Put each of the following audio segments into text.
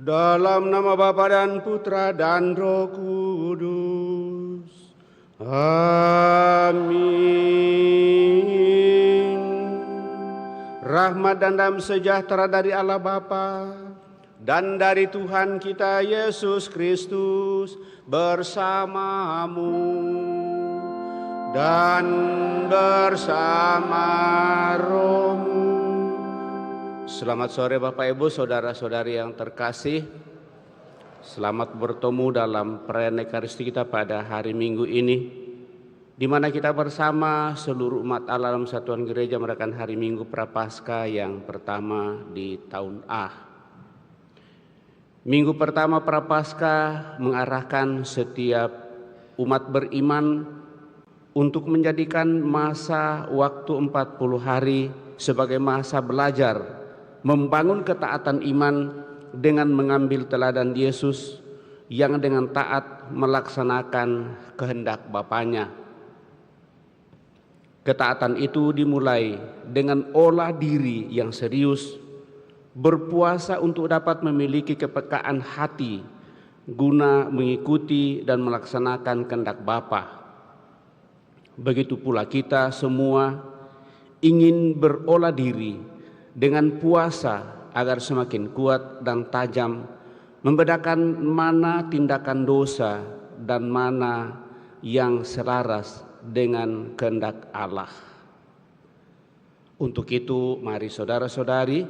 Dalam nama Bapa dan Putra dan Roh Kudus. Amin. Rahmat dan damai sejahtera dari Allah Bapa dan dari Tuhan kita Yesus Kristus bersamamu dan bersama rohmu. Selamat sore Bapak Ibu, saudara-saudari yang terkasih. Selamat bertemu dalam perayaan Ekaristi kita pada hari Minggu ini, di mana kita bersama seluruh umat Allah dalam Satuan Gereja merayakan hari Minggu Prapaskah yang pertama di tahun A. Minggu pertama Prapaskah mengarahkan setiap umat beriman untuk menjadikan masa waktu 40 hari sebagai masa belajar, membangun ketaatan iman dengan mengambil teladan Yesus yang dengan taat melaksanakan kehendak Bapanya. Ketaatan itu dimulai dengan olah diri yang serius, berpuasa untuk dapat memiliki kepekaan hati guna mengikuti dan melaksanakan kehendak Bapa. Begitu pula kita semua ingin berolah diri dengan puasa agar semakin kuat dan tajam membedakan mana tindakan dosa dan mana yang selaras dengan kehendak Allah. Untuk itu mari saudara-saudari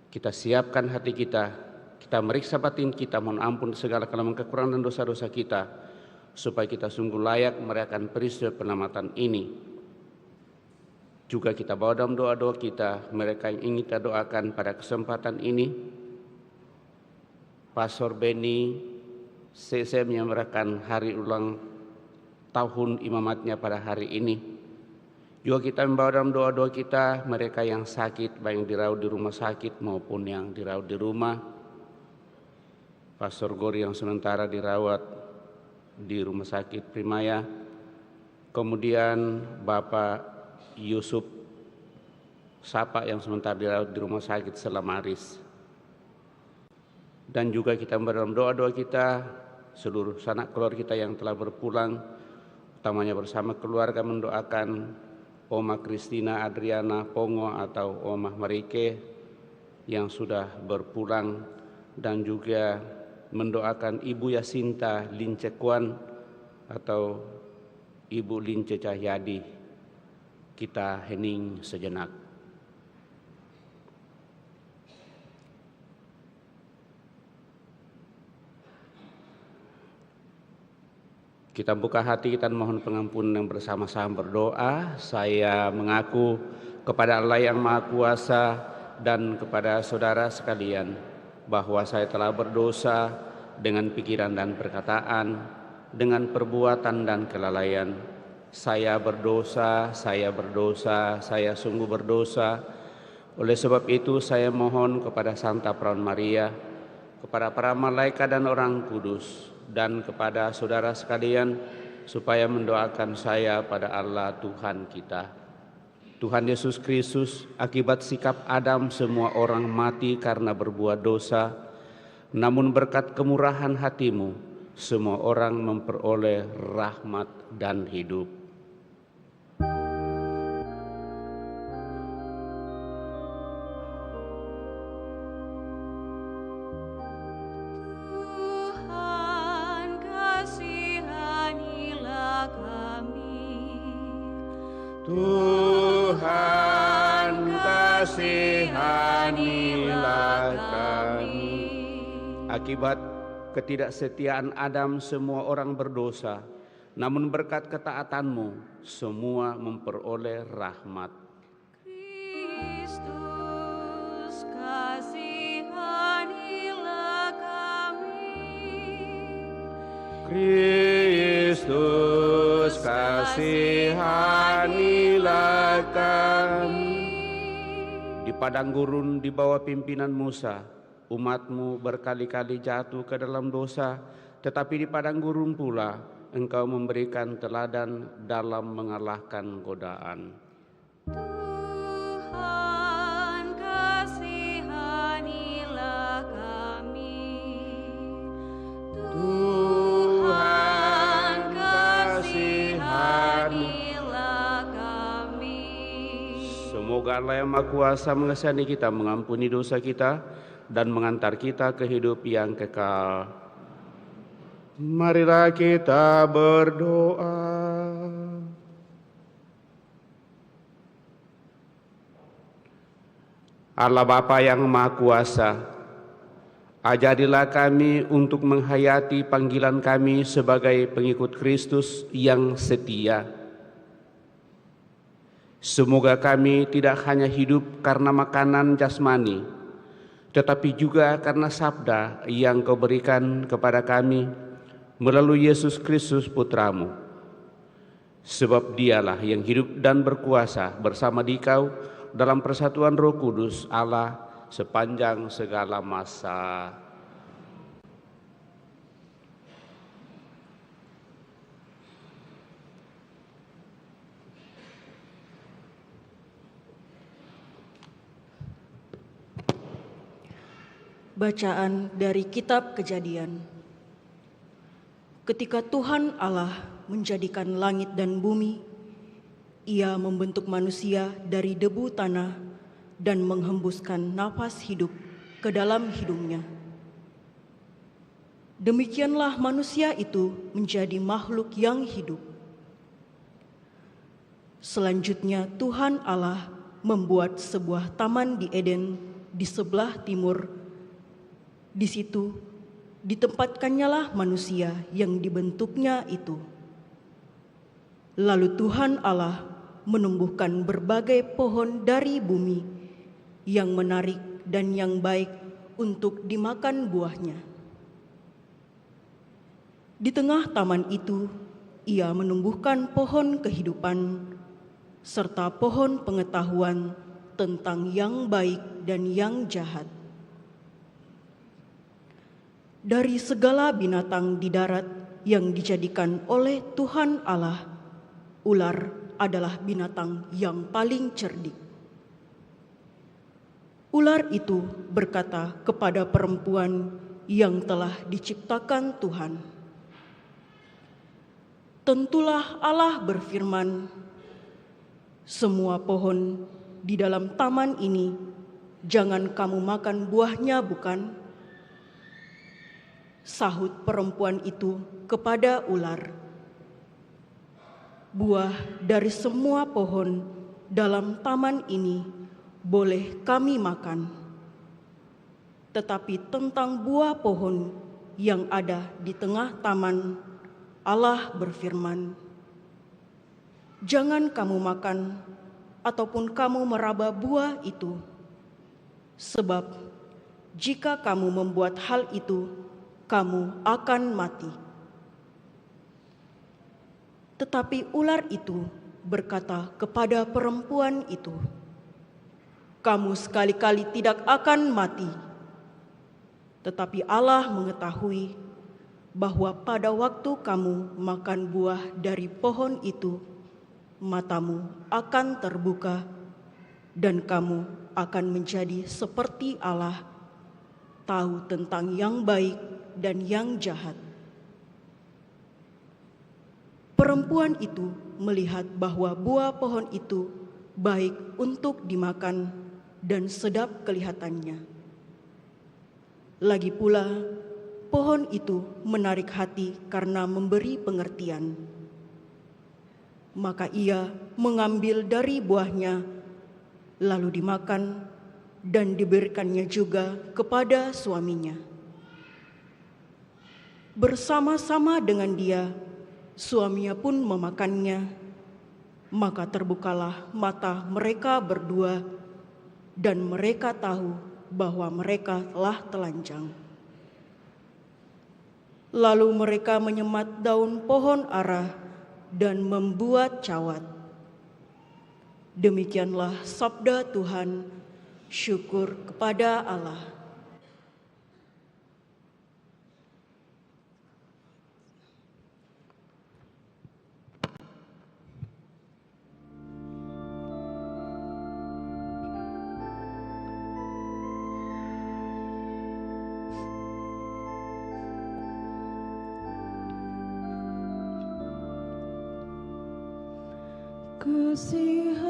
kita siapkan hati kita, kita meriksa batin kita, mohon ampun segala kelemahan kekurangan dan dosa-dosa kita, supaya kita sungguh layak merayakan peristiwa penyelamatan ini. Juga kita bawa dalam doa-doa kita mereka yang ingin kita doakan pada kesempatan ini. Pastor Beni CCM yang merayakan hari ulang tahun imamatnya pada hari ini. Juga kita membawa dalam doa-doa kita mereka yang sakit, baik yang dirawat di rumah sakit maupun yang dirawat di rumah. Pastor Gori yang sementara dirawat di rumah sakit Primaya. Kemudian Bapak Yusuf Sapa yang sementara dirawat di rumah sakit Selamaris. Dan juga kita dalam doa-doa kita seluruh sanak keluarga kita yang telah berpulang, utamanya bersama keluarga mendoakan Oma Kristina Adriana Pongo atau Oma Marike yang sudah berpulang, dan juga mendoakan Ibu Yasinta Lincekuan atau Ibu Lince Cahyadi. Kita hening sejenak. Kita buka hati kita mohon pengampunan yang bersama-sama berdoa. Saya mengaku kepada Allah yang Maha Kuasa dan kepada saudara sekalian bahwa saya telah berdosa dengan pikiran dan perkataan, dengan perbuatan dan kelalaian. Saya berdosa, saya sungguh berdosa. Oleh sebab itu saya mohon kepada Santa Perawan Maria, kepada para malaikat dan orang kudus, dan kepada saudara sekalian supaya mendoakan saya pada Allah Tuhan kita. Tuhan Yesus Kristus, akibat sikap Adam semua orang mati karena berbuat dosa, namun berkat kemurahan hatimu semua orang memperoleh rahmat dan hidup. Tuhan kasihanilah kami. Akibat ketidaksetiaan Adam semua orang berdosa, namun berkat ketaatanmu semua memperoleh rahmat. Kristus kasihanilah kami. Kristus kasihanilah kami. Di padang gurun di bawah pimpinan Musa, umatmu berkali-kali jatuh ke dalam dosa, tetapi di padang gurun pula engkau memberikan teladan dalam mengalahkan godaan. Tuhan kasihanilah kami. Semoga Allah yang Maha Kuasa mengasihani kita, mengampuni dosa kita, dan mengantar kita ke hidup yang kekal. Marilah kita berdoa. Allah Bapa yang Maha Kuasa, ajarilah kami untuk menghayati panggilan kami sebagai pengikut Kristus yang setia. Semoga kami tidak hanya hidup karena makanan jasmani, tetapi juga karena sabda yang Kau berikan kepada kami melalui Yesus Kristus Putramu. Sebab Dialah yang hidup dan berkuasa bersama Dikau dalam persatuan Roh Kudus Allah sepanjang segala masa. Bacaan dari Kitab Kejadian. Ketika Tuhan Allah menjadikan langit dan bumi, Ia membentuk manusia dari debu tanah dan menghembuskan nafas hidup ke dalam hidungnya. Demikianlah manusia itu menjadi makhluk yang hidup. Selanjutnya Tuhan Allah membuat sebuah taman di Eden di sebelah timur. Di situ ditempatkannya manusia yang dibentuknya itu. Lalu Tuhan Allah menumbuhkan berbagai pohon dari bumi yang menarik dan yang baik untuk dimakan buahnya. Di tengah taman itu, Ia menumbuhkan pohon kehidupan serta pohon pengetahuan tentang yang baik dan yang jahat. Dari segala binatang di darat yang dijadikan oleh Tuhan Allah, ular adalah binatang yang paling cerdik. Ular itu berkata kepada perempuan yang telah diciptakan Tuhan, "Tentulah Allah berfirman, semua pohon di dalam taman ini jangan kamu makan buahnya, bukan?" Sahut perempuan itu kepada ular, "Buah dari semua pohon dalam taman ini boleh kami makan. Tetapi tentang buah pohon yang ada di tengah taman, Allah berfirman, jangan kamu makan ataupun kamu meraba buah itu. Sebab jika kamu membuat hal itu, kamu akan mati." Tetapi ular itu berkata kepada perempuan itu, "Kamu sekali-kali tidak akan mati. Tetapi Allah mengetahui bahwa pada waktu kamu makan buah dari pohon itu, matamu akan terbuka dan kamu akan menjadi seperti Allah, tahu tentang yang baik dan yang jahat." Perempuan itu melihat bahwa buah pohon itu baik untuk dimakan dan sedap kelihatannya. Lagi pula, pohon itu menarik hati karena memberi pengertian. Maka ia mengambil dari buahnya, lalu dimakan dan diberikannya juga kepada suaminya. Bersama-sama dengan dia, suaminya pun memakannya, maka terbukalah mata mereka berdua dan mereka tahu bahwa mereka telah telanjang. Lalu mereka menyemat daun pohon ara dan membuat cawat. Demikianlah sabda Tuhan. Syukur kepada Allah. Kasihanilah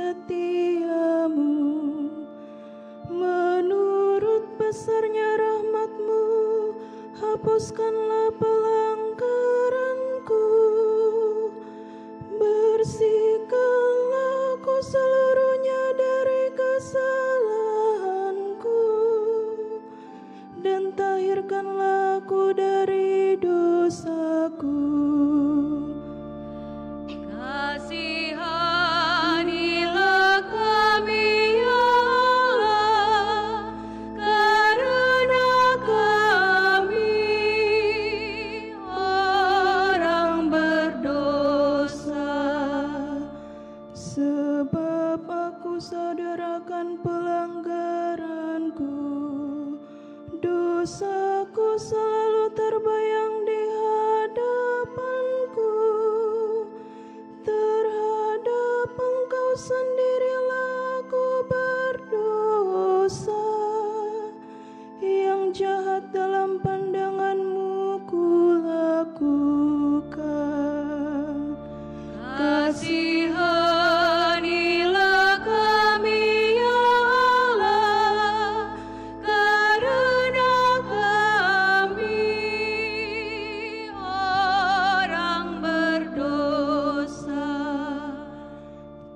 setiamu. Menurut besarnya rahmat-Mu, hapuskanlah pelanggaranku. Bersihkanlah aku seluruhnya dari kesalahanku, dan tahirkanlah aku dari dosaku. Kasihanilah kami ya Allah, karena kami orang berdosa. Sebab aku sadar akan pelanggaranku, dosaku selalu terbayang di hadapanku. Terhadap Engkau sendirilah aku berdosa, yang jahat dalam pandangan-Mu kulakukan. Kasihanilah kami ya Allah, karena kami orang berdosa.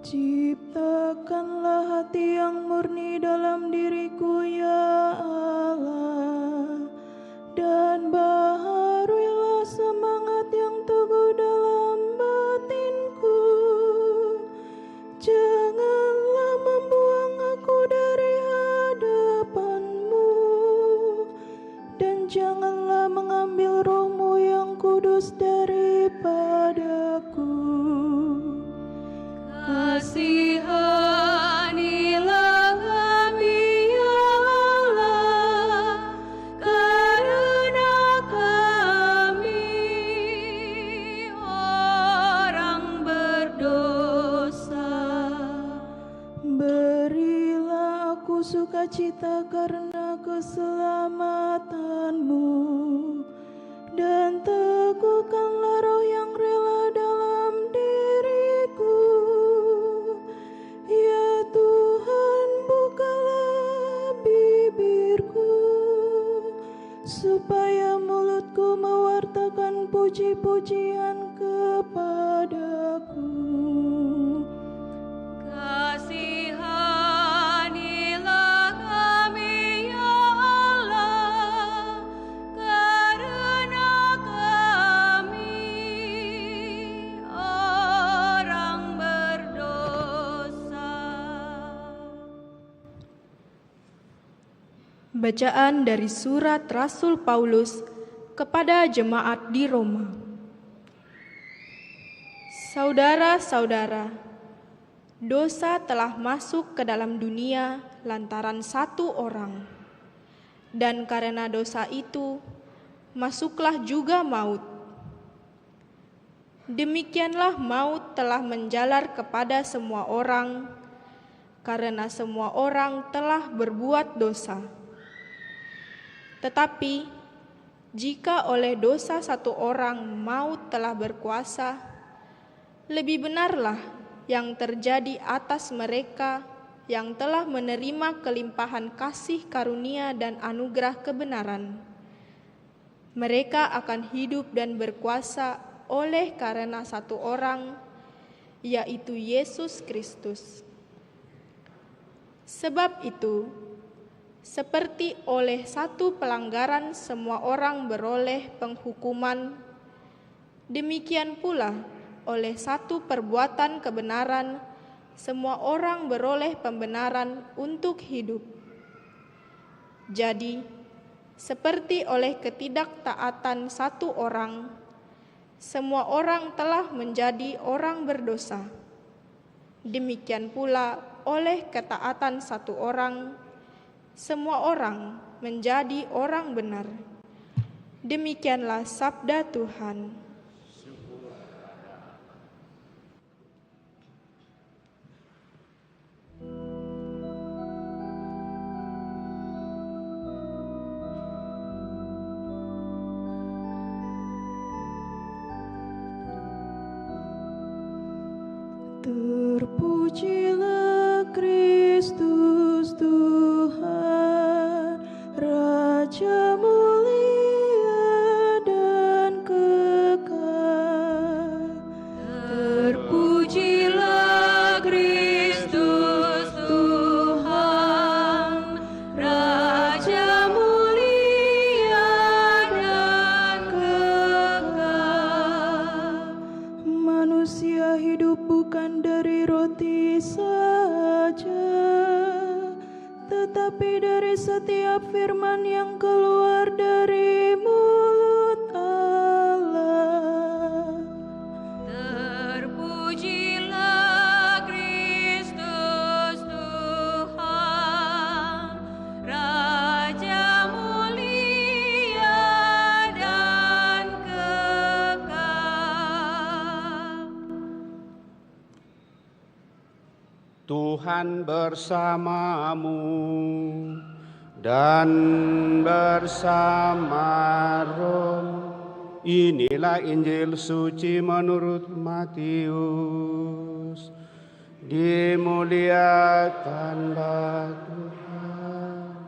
Ciptakanlah hati yang murni dalam diriku ya Allah, dan baharuilah semangat yang teguh dalam batinku. Janganlah membuang aku dari hadapan-Mu, dan janganlah mengambil Roh-Mu yang kudus daripadaku. Kasihanilah kami ya Allah, karena kami orang berdosa. Berilah aku sukacita karena keselamatan-Mu, dan teguhkanlah roh yang rela dalam diriku. Ya Tuhan, bukalah bibirku, supaya mulutku mewartakan puji-pujian kepadaku. Kasihanilah kami ya Allah, karena kami orang berdosa. Bacaan dari surat Rasul Paulus kepada jemaat di Roma. Saudara-saudara, dosa telah masuk ke dalam dunia lantaran satu orang, dan karena dosa itu masuklah juga maut. Demikianlah maut telah menjalar kepada semua orang, karena semua orang telah berbuat dosa. Tetapi jika oleh dosa satu orang maut telah berkuasa, lebih benarlah yang terjadi atas mereka yang telah menerima kelimpahan kasih karunia dan anugerah kebenaran. Mereka akan hidup dan berkuasa oleh karena satu orang, yaitu Yesus Kristus. Sebab itu, seperti oleh satu pelanggaran semua orang beroleh penghukuman, demikian pula oleh satu perbuatan kebenaran semua orang beroleh pembenaran untuk hidup. Jadi, seperti oleh ketidaktaatan satu orang, semua orang telah menjadi orang berdosa. Demikian pula oleh ketaatan satu orang, semua orang menjadi orang benar. Demikianlah sabda Tuhan. Terpujilah hidup bukan dari roti saja, tetapi dari setiap firman yang keluar dari mulut Allah. Terpujilah Kristus Tuhan, Raja mulia dan kekal. Tuhan bersamamu dan bersama rohmu. Inilah Injil suci menurut Matius. Dimuliakanlah Tuhan.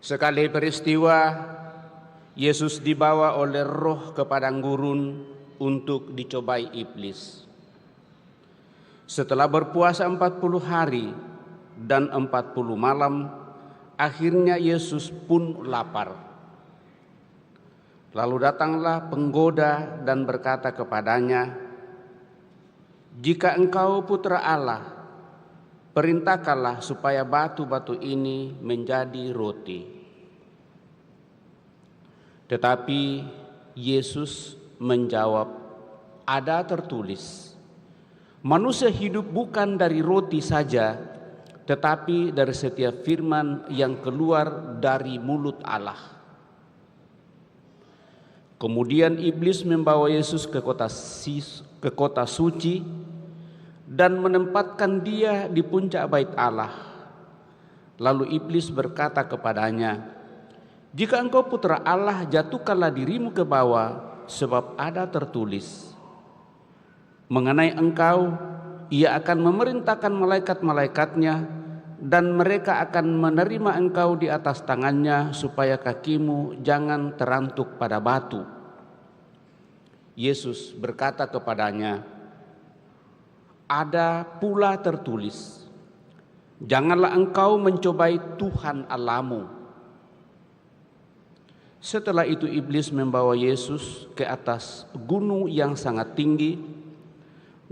Sekali peristiwa, Yesus dibawa oleh roh ke padang gurun untuk dicobai iblis. Setelah berpuasa 40 hari dan 40 malam, akhirnya Yesus pun lapar. Lalu datanglah penggoda dan berkata kepadanya, "Jika engkau putra Allah, perintahkanlah supaya batu-batu ini menjadi roti." Tetapi Yesus menjawab, "Ada tertulis, manusia hidup bukan dari roti saja, tetapi dari setiap firman yang keluar dari mulut Allah." Kemudian iblis membawa Yesus ke kota suci dan menempatkan dia di puncak bait Allah. Lalu iblis berkata kepadanya, "Jika engkau putra Allah, jatuhkanlah dirimu ke bawah, sebab ada tertulis, mengenai engkau, ia akan memerintahkan malaikat-malaikatnya, dan mereka akan menerima engkau di atas tangannya, supaya kakimu jangan terantuk pada batu." Yesus berkata kepadanya, "Ada pula tertulis, janganlah engkau mencobai Tuhan Allahmu." Setelah itu iblis membawa Yesus ke atas gunung yang sangat tinggi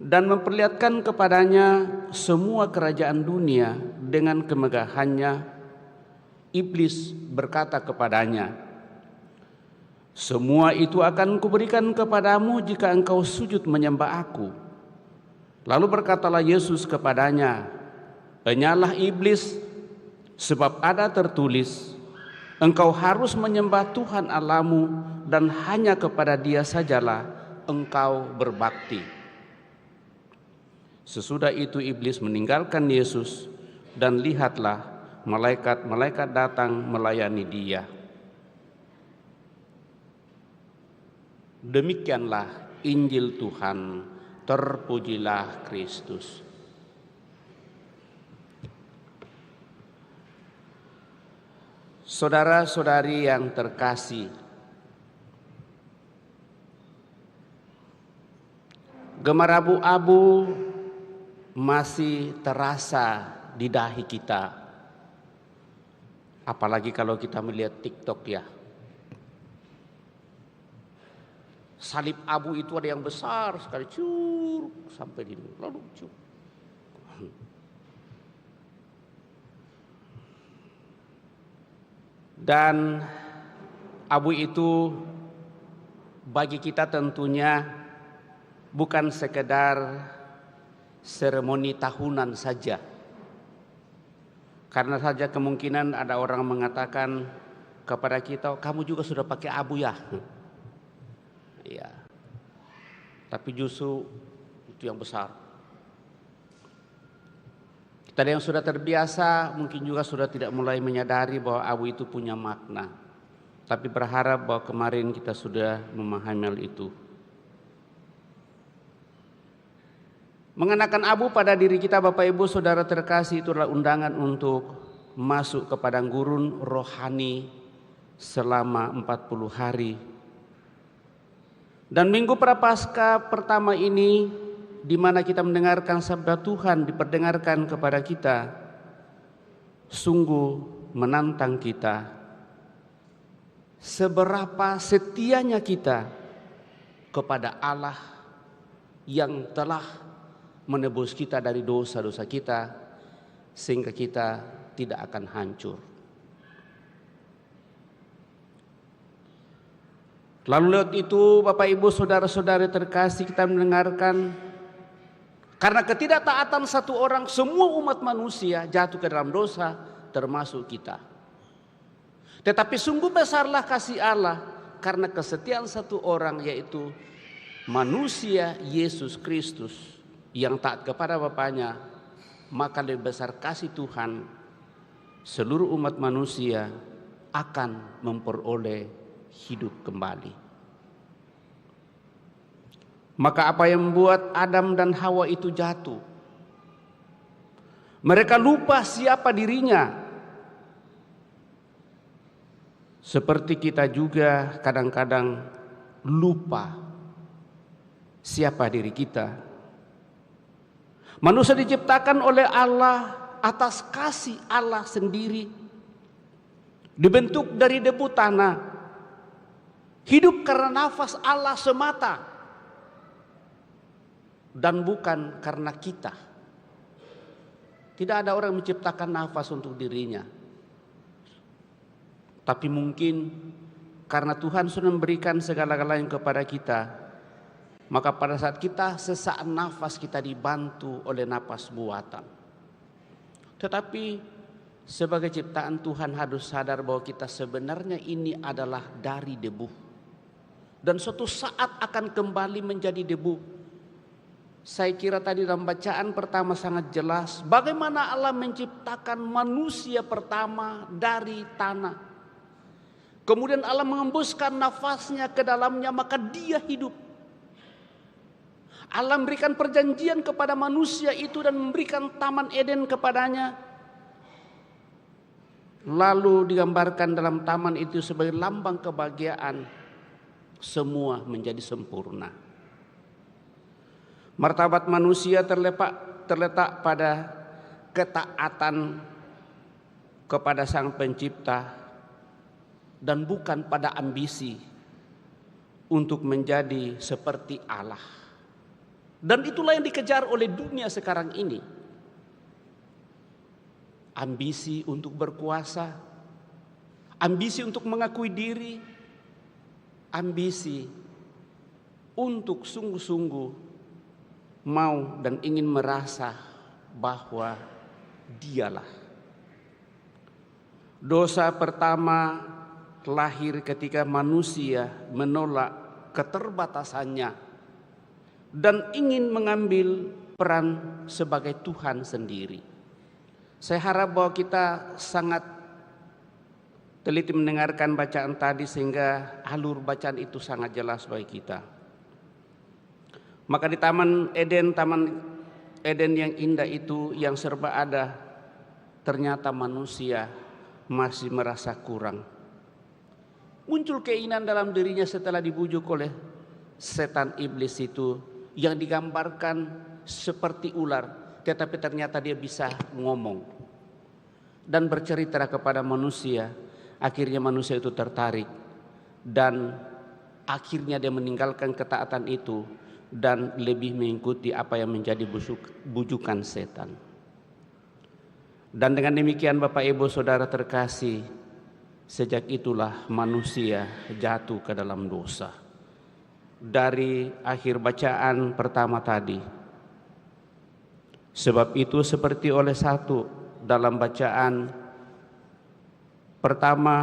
dan memperlihatkan kepadanya semua kerajaan dunia dengan kemegahannya. Iblis berkata kepadanya, "Semua itu akan kuberikan kepadamu jika engkau sujud menyembah aku." Lalu berkatalah Yesus kepadanya, "Penyalah iblis, sebab ada tertulis, engkau harus menyembah Tuhan Allahmu dan hanya kepada Dia sajalah engkau berbakti." Sesudah itu iblis meninggalkan Yesus, dan lihatlah malaikat-malaikat datang melayani Dia. Demikianlah Injil Tuhan, terpujilah Kristus. Saudara-saudari yang terkasih, gemar abu-abu masih terasa di dahi kita, apalagi kalau kita melihat TikTok ya. Salib abu itu ada yang besar sekali, cur sampai di lalu cur. Dan abu itu bagi kita tentunya bukan sekedar seremoni tahunan saja. Karena saja kemungkinan ada orang mengatakan kepada kita, "Kamu juga sudah pakai abu ya?" Iya. Tapi justru itu yang besar. Kita yang sudah terbiasa mungkin juga sudah tidak mulai menyadari bahwa abu itu punya makna. Tapi berharap bahwa kemarin kita sudah memahami hal itu. Mengenakan abu pada diri kita, Bapak Ibu Saudara terkasih, itulah undangan untuk masuk ke padang gurun rohani selama 40 hari. Dan minggu Prapaskah pertama ini, di mana kita mendengarkan sabda Tuhan diperdengarkan kepada kita, sungguh menantang kita. Seberapa setianya kita kepada Allah yang telah menebus kita dari dosa-dosa kita, sehingga kita tidak akan hancur. Lalu lewat itu Bapak Ibu Saudara-saudari terkasih, kita mendengarkan karena ketidaktaatan satu orang semua umat manusia jatuh ke dalam dosa, termasuk kita. Tetapi sungguh besarlah kasih Allah karena kesetiaan satu orang, yaitu manusia Yesus Kristus yang taat kepada Bapaknya, maka lebih besar kasih Tuhan, seluruh umat manusia akan memperoleh hidup kembali. Maka apa yang membuat Adam dan Hawa itu jatuh? Mereka lupa siapa dirinya. Seperti kita juga kadang-kadang lupa siapa diri kita. Manusia diciptakan oleh Allah atas kasih Allah sendiri. Dibentuk dari debu tanah. Hidup karena nafas Allah semata. Dan bukan karena kita. Tidak ada orang menciptakan nafas untuk dirinya. Tapi mungkin karena Tuhan sudah memberikan segala-galanya kepada kita, maka pada saat kita sesak nafas, kita dibantu oleh nafas buatan. Tetapi sebagai ciptaan Tuhan harus sadar bahwa kita sebenarnya ini adalah dari debu. Dan suatu saat akan kembali menjadi debu. Saya kira tadi dalam bacaan pertama sangat jelas bagaimana Allah menciptakan manusia pertama dari tanah. Kemudian Allah mengembuskan nafasnya ke dalamnya, maka dia hidup. Allah memberikan perjanjian kepada manusia itu dan memberikan Taman Eden kepadanya. Lalu digambarkan dalam taman itu sebagai lambang kebahagiaan. Semua menjadi sempurna. Martabat manusia terletak pada ketaatan kepada Sang Pencipta dan bukan pada ambisi untuk menjadi seperti Allah. Dan itulah yang dikejar oleh dunia sekarang ini. Ambisi untuk berkuasa, ambisi untuk mengakui diri, ambisi untuk sungguh-sungguh mau dan ingin merasa bahwa dialah. Dosa pertama lahir ketika manusia menolak keterbatasannya dan ingin mengambil peran sebagai Tuhan sendiri. Saya harap bahwa kita sangat teliti mendengarkan bacaan tadi sehingga alur bacaan itu sangat jelas bagi kita. Maka di Taman Eden yang indah itu yang serba ada, ternyata manusia masih merasa kurang. Muncul keinginan dalam dirinya setelah dibujuk oleh setan iblis itu yang digambarkan seperti ular, tetapi ternyata dia bisa ngomong dan bercerita kepada manusia. Akhirnya manusia itu tertarik dan akhirnya dia meninggalkan ketaatan itu dan lebih mengikuti apa yang menjadi bujukan setan. Dan dengan demikian Bapak Ibu Saudara terkasih, sejak itulah manusia jatuh ke dalam dosa. Dari akhir bacaan pertama tadi. Sebab itu seperti oleh satu dalam bacaan pertama,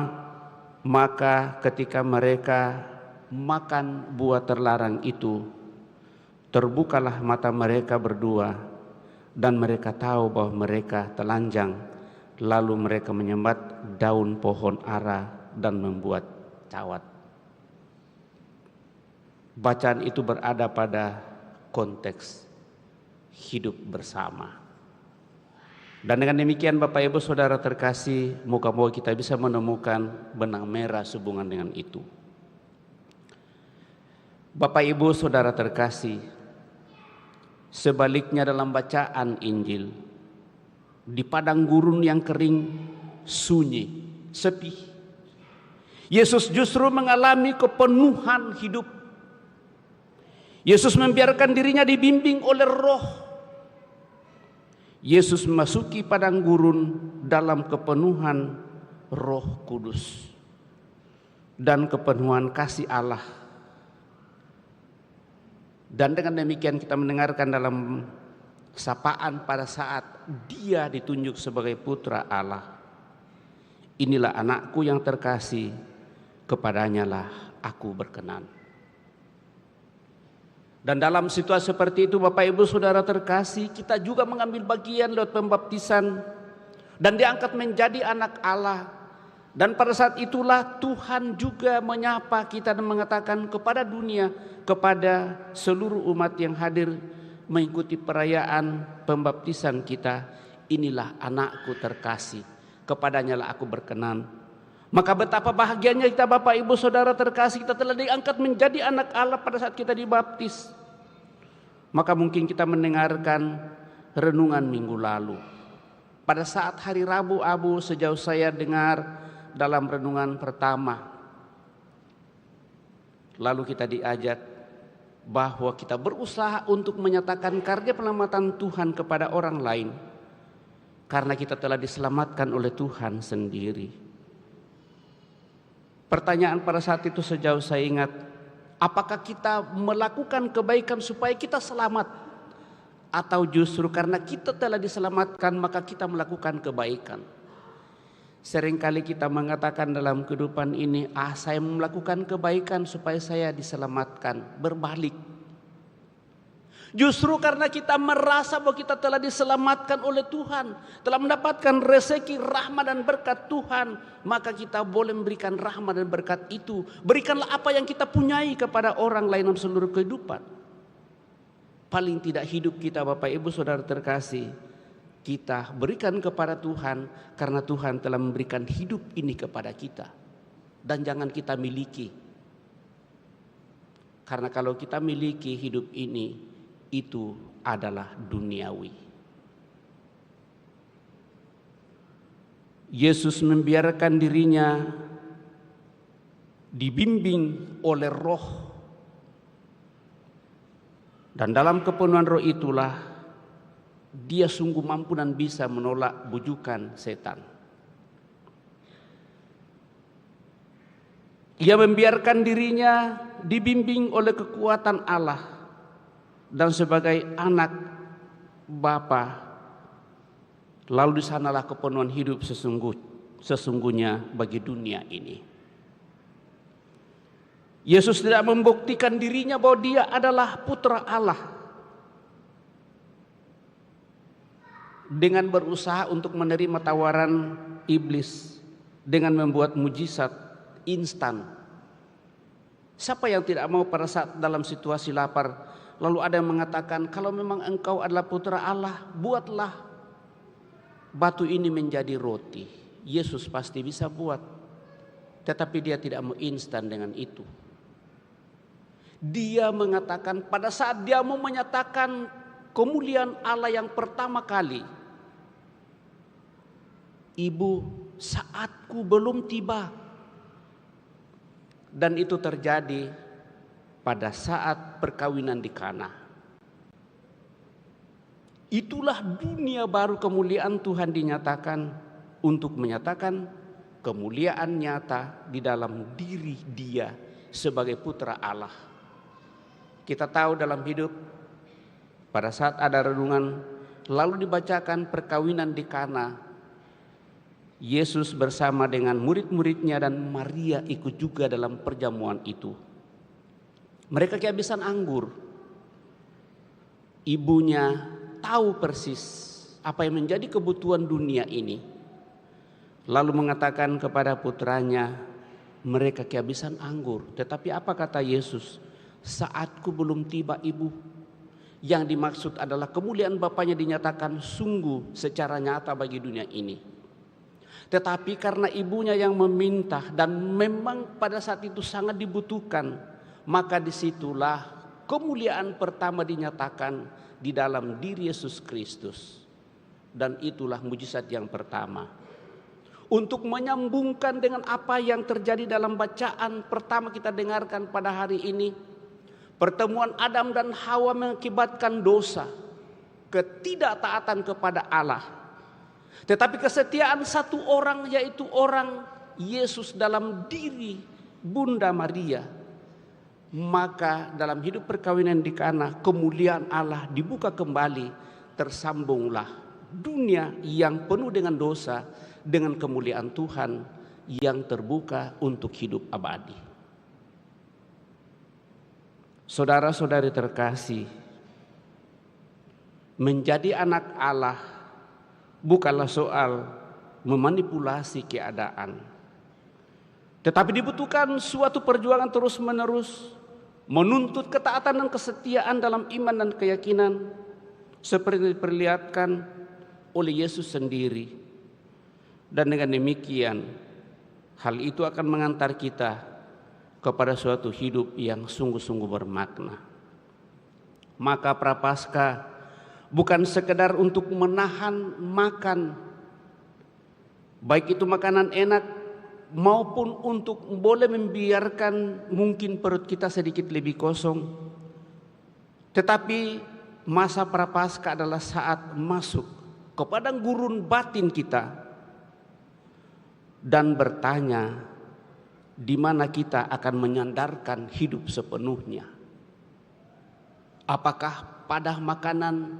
maka ketika mereka makan buah terlarang itu, terbukalah mata mereka berdua dan mereka tahu bahwa mereka telanjang. Lalu mereka menyembat daun pohon ara dan membuat cawat. Bacaan itu berada pada konteks hidup bersama. Dan dengan demikian Bapak Ibu Saudara terkasih, moga-moga kita bisa menemukan benang merah sehubungan dengan itu. Bapak Ibu Saudara terkasih, sebaliknya dalam bacaan Injil, di padang gurun yang kering, sunyi, sepi, Yesus justru mengalami kepenuhan hidup. Yesus membiarkan dirinya dibimbing oleh Roh. Yesus memasuki padang gurun dalam kepenuhan Roh Kudus dan kepenuhan kasih Allah. Dan dengan demikian kita mendengarkan dalam sapaan pada saat Dia ditunjuk sebagai putra Allah. Inilah anakku yang terkasih, kepadanya lah aku berkenan. Dan dalam situasi seperti itu Bapak Ibu Saudara terkasih, kita juga mengambil bagian lewat pembaptisan dan diangkat menjadi anak Allah. Dan pada saat itulah Tuhan juga menyapa kita dan mengatakan kepada dunia, kepada seluruh umat yang hadir mengikuti perayaan pembaptisan kita, inilah anakku terkasih, kepadanya lah aku berkenan. Maka betapa bahagianya kita Bapak Ibu Saudara terkasih, kita telah diangkat menjadi anak Allah pada saat kita dibaptis. Maka mungkin kita mendengarkan renungan minggu lalu. Pada saat hari Rabu Abu, sejauh saya dengar dalam renungan pertama, lalu kita diajak bahwa kita berusaha untuk menyatakan karya penyelamatan Tuhan kepada orang lain, karena kita telah diselamatkan oleh Tuhan sendiri. Pertanyaan pada saat itu sejauh saya ingat, apakah kita melakukan kebaikan supaya kita selamat, atau justru karena kita telah diselamatkan maka kita melakukan kebaikan? Seringkali kita mengatakan dalam kehidupan ini, saya melakukan kebaikan supaya saya diselamatkan. Berbalik. Justru karena kita merasa bahwa kita telah diselamatkan oleh Tuhan, telah mendapatkan rezeki, rahmat dan berkat Tuhan, maka kita boleh memberikan rahmat dan berkat itu. Berikanlah apa yang kita punyai kepada orang lain dalam seluruh kehidupan. Paling tidak hidup kita Bapak Ibu Saudara terkasih, kita berikan kepada Tuhan karena Tuhan telah memberikan hidup ini kepada kita. Dan jangan kita miliki. Karena kalau kita miliki hidup ini, itu adalah duniawi. Yesus membiarkan dirinya dibimbing oleh Roh. Dan dalam kepenuhan Roh itulah Dia sungguh mampu dan bisa menolak bujukan setan. Ia membiarkan dirinya dibimbing oleh kekuatan Allah, dan sebagai anak Bapa, lalu di sanalah kepenuhan hidup sesungguhnya bagi dunia ini. Yesus tidak membuktikan dirinya bahwa Dia adalah putra Allah dengan berusaha untuk menerima tawaran iblis dengan membuat mujizat instan. Siapa yang tidak mau pada saat dalam situasi lapar, lalu ada yang mengatakan, kalau memang engkau adalah putra Allah, buatlah batu ini menjadi roti. Yesus pasti bisa buat, tetapi Dia tidak mau instan dengan itu. Dia mengatakan pada saat Dia mau menyatakan kemuliaan Allah yang pertama kali, Ibu, saatku belum tiba. Dan itu terjadi pada saat perkawinan di Kana. Itulah dunia baru kemuliaan Tuhan dinyatakan untuk menyatakan kemuliaan nyata di dalam diri Dia sebagai putra Allah. Kita tahu dalam hidup pada saat ada renungan lalu dibacakan perkawinan di Kana, Yesus bersama dengan murid-muridnya dan Maria ikut juga dalam perjamuan itu. Mereka kehabisan anggur. Ibunya tahu persis apa yang menjadi kebutuhan dunia ini. Lalu mengatakan kepada putranya, mereka kehabisan anggur. Tetapi apa kata Yesus? Saatku belum tiba, Ibu. Yang dimaksud adalah kemuliaan Bapaknya dinyatakan sungguh secara nyata bagi dunia ini. Tetapi karena ibunya yang meminta dan memang pada saat itu sangat dibutuhkan, maka disitulah kemuliaan pertama dinyatakan di dalam diri Yesus Kristus. Dan itulah mujizat yang pertama. Untuk menyambungkan dengan apa yang terjadi dalam bacaan pertama kita dengarkan pada hari ini, Pertemuan Adam dan Hawa mengakibatkan dosa, ketidaktaatan kepada Allah. Tetapi kesetiaan satu orang, yaitu orang Yesus dalam diri Bunda Maria. Maka dalam hidup perkawinan di Kana, kemuliaan Allah dibuka kembali, tersambunglah dunia yang penuh dengan dosa dengan kemuliaan Tuhan yang terbuka untuk hidup abadi. Saudara-saudari terkasih, menjadi anak Allah bukanlah soal memanipulasi keadaan, tetapi dibutuhkan suatu perjuangan terus-menerus menuntut ketaatan dan kesetiaan dalam iman dan keyakinan, seperti diperlihatkan oleh Yesus sendiri. Dan dengan demikian, hal itu akan mengantar kita kepada suatu hidup yang sungguh-sungguh bermakna. Maka Prapaskah bukan sekedar untuk menahan makan, baik itu makanan enak maupun untuk boleh membiarkan mungkin perut kita sedikit lebih kosong. Tetapi masa Prapaskah adalah saat masuk ke padang gurun batin kita dan bertanya, di mana kita akan menyandarkan hidup sepenuhnya. Apakah pada makanan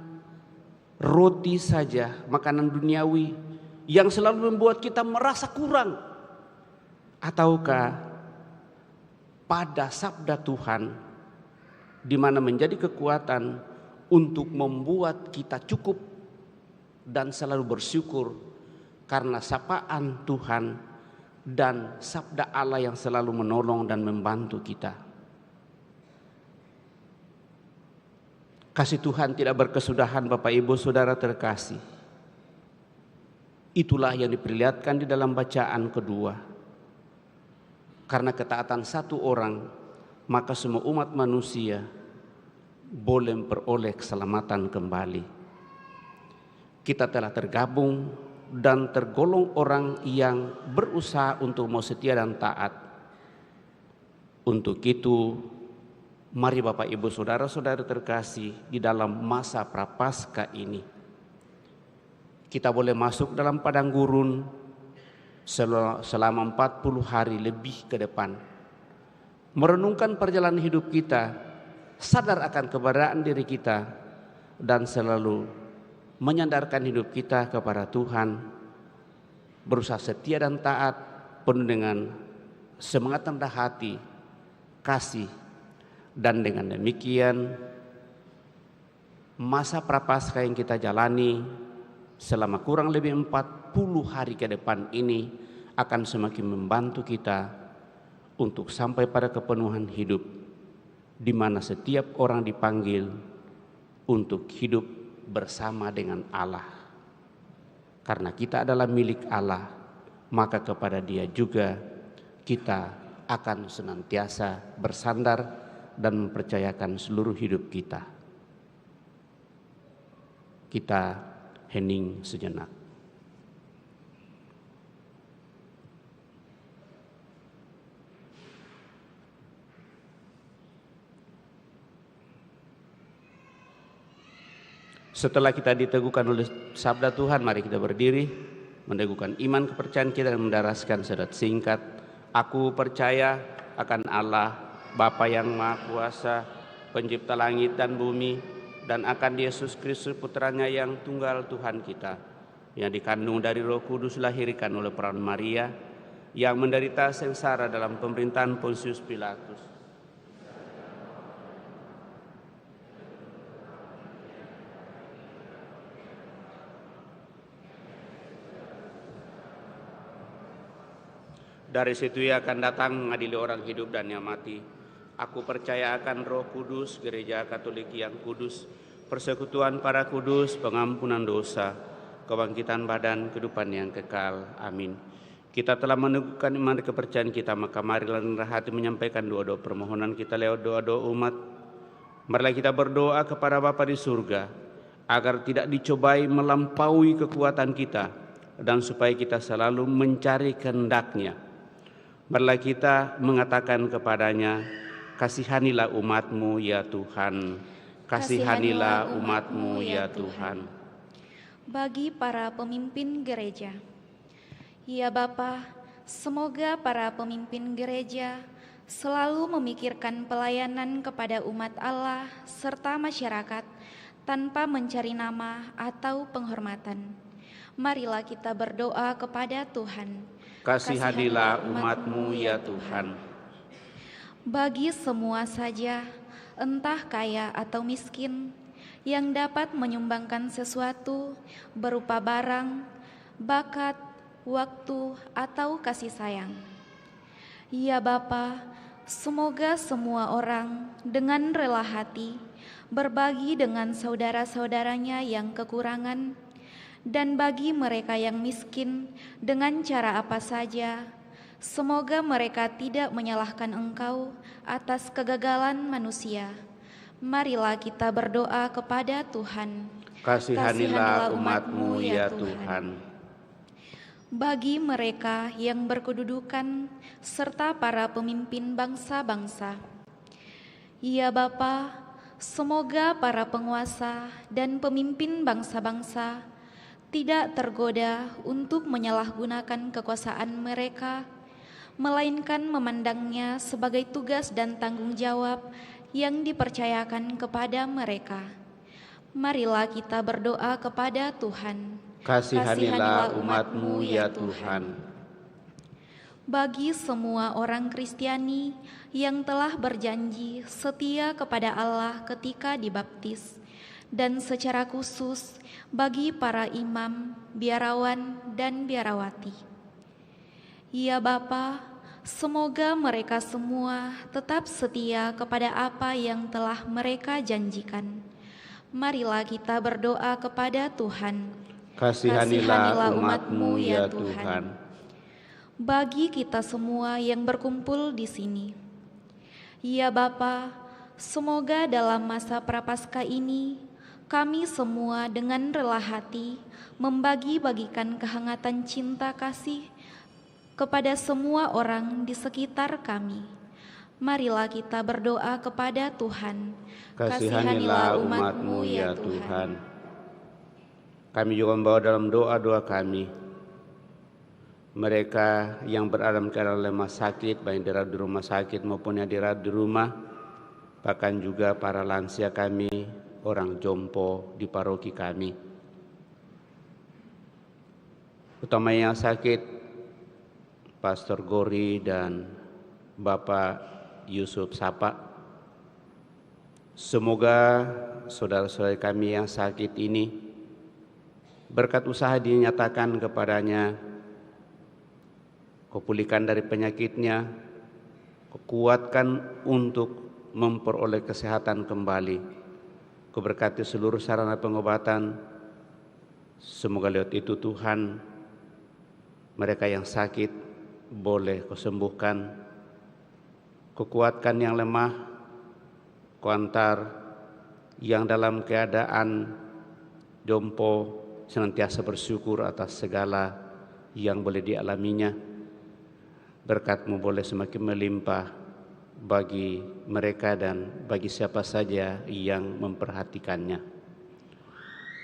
roti saja, makanan duniawi yang selalu membuat kita merasa kurang, ataukah pada sabda Tuhan di mana menjadi kekuatan untuk membuat kita cukup dan selalu bersyukur karena sapaan Tuhan dan sabda Allah yang selalu menolong dan membantu kita. Kasih Tuhan tidak berkesudahan, Bapak Ibu Saudara terkasih. Itulah yang diperlihatkan di dalam bacaan kedua. Karena ketaatan satu orang, maka semua umat manusia boleh memperoleh keselamatan kembali. Kita telah tergabung dan tergolong orang yang berusaha untuk mau setia dan taat. Untuk itu, mari Bapak Ibu Saudara-saudara terkasih, di dalam masa Prapaskah ini kita boleh masuk dalam padang gurun selama 40 hari lebih ke depan, merenungkan perjalanan hidup kita, sadar akan keberadaan diri kita, dan selalu menyandarkan hidup kita kepada Tuhan, berusaha setia dan taat, penuh dengan semangat rendah hati, kasih. Dan dengan demikian masa Prapaskah yang kita jalani selama kurang lebih 40 hari ke depan ini akan semakin membantu kita untuk sampai pada kepenuhan hidup, di mana setiap orang dipanggil untuk hidup bersama dengan Allah. Karena kita adalah milik Allah, maka kepada Dia juga kita akan senantiasa bersandar dan mempercayakan seluruh hidup kita. Kita hening sejenak. Setelah kita diteguhkan oleh sabda Tuhan, mari kita berdiri, meneguhkan iman kepercayaan kita dan mendaraskan syahadat singkat. Aku percaya akan Allah, Bapa yang Maha Kuasa, Pencipta langit dan bumi, dan akan Yesus Kristus Putranya yang tunggal Tuhan kita, yang dikandung dari Roh Kudus, lahirkan oleh perawan Maria, yang menderita sengsara dalam pemerintahan Pontius Pilatus, dari situ Ia akan datang mengadili orang hidup dan yang mati. Aku percaya akan Roh Kudus, Gereja Katolik yang kudus, persekutuan para kudus, pengampunan dosa, kebangkitan badan, kehidupan yang kekal. Amin. Kita telah meneguhkan iman kepercayaan kita, maka marilah rendah hati menyampaikan doa-doa permohonan kita lewat doa-doa umat. Marilah kita berdoa kepada Bapa di surga, agar tidak dicobai melampaui kekuatan kita, dan supaya kita selalu mencari kehendak-Nya. Marilah kita mengatakan kepadanya, Kasihanilah umat-Mu ya Tuhan. Kasihanilah umat-Mu ya Tuhan. Bagi para pemimpin gereja, ya Bapa, semoga para pemimpin gereja selalu memikirkan pelayanan kepada umat Allah serta masyarakat tanpa mencari nama atau penghormatan. Marilah kita berdoa kepada Tuhan. Kasihanilah umat-Mu ya Tuhan. Bagi semua saja, entah kaya atau miskin, yang dapat menyumbangkan sesuatu berupa barang, bakat, waktu, atau kasih sayang. Ya Bapa, semoga semua orang dengan rela hati berbagi dengan saudara-saudaranya yang kekurangan, dan bagi mereka yang miskin dengan cara apa saja, semoga mereka tidak menyalahkan Engkau atas kegagalan manusia. Marilah kita berdoa kepada Tuhan. Kasihanilah umat-Mu ya Tuhan. Bagi mereka yang berkedudukan serta para pemimpin bangsa-bangsa, ya Bapa, semoga para penguasa dan pemimpin bangsa-bangsa tidak tergoda untuk menyalahgunakan kekuasaan mereka, melainkan memandangnya sebagai tugas dan tanggung jawab yang dipercayakan kepada mereka. Marilah kita berdoa kepada Tuhan. Kasihanilah umat-Mu ya Tuhan. Bagi semua orang Kristiani yang telah berjanji setia kepada Allah ketika dibaptis, dan secara khusus bagi para imam, biarawan, dan biarawati. Ya Bapa, semoga mereka semua tetap setia kepada apa yang telah mereka janjikan. Marilah kita berdoa kepada Tuhan. Kasihanilah umat-Mu ya Tuhan. Bagi kita semua yang berkumpul di sini, ya Bapa, semoga dalam masa Prapaskah ini kami semua dengan rela hati membagi-bagikan kehangatan cinta kasih kepada semua orang di sekitar kami. Marilah kita berdoa kepada Tuhan. Kasihanilah umat-Mu ya Tuhan. Kami juga membawa dalam doa-doa kami mereka yang berada dalam keadaan lemah sakit, baik dirawat di rumah sakit maupun yang dirawat di rumah, bahkan juga para lansia kami, orang jompo di paroki kami. Utamanya yang sakit, Pastor Gori dan Bapak Yusuf Sapa. Semoga saudara-saudara kami yang sakit ini, berkat usaha dinyatakan kepadanya, kepulihkan dari penyakitnya, kekuatkan untuk memperoleh kesehatan kembali, keberkati seluruh sarana pengobatan. Semoga lewat itu Tuhan, mereka yang sakit boleh Kau sembuhkan, kekuatkan yang lemah, Kau antar yang dalam keadaan jompo senantiasa bersyukur atas segala yang boleh dialaminya. Berkat-Mu boleh semakin melimpah bagi mereka dan bagi siapa saja yang memperhatikannya.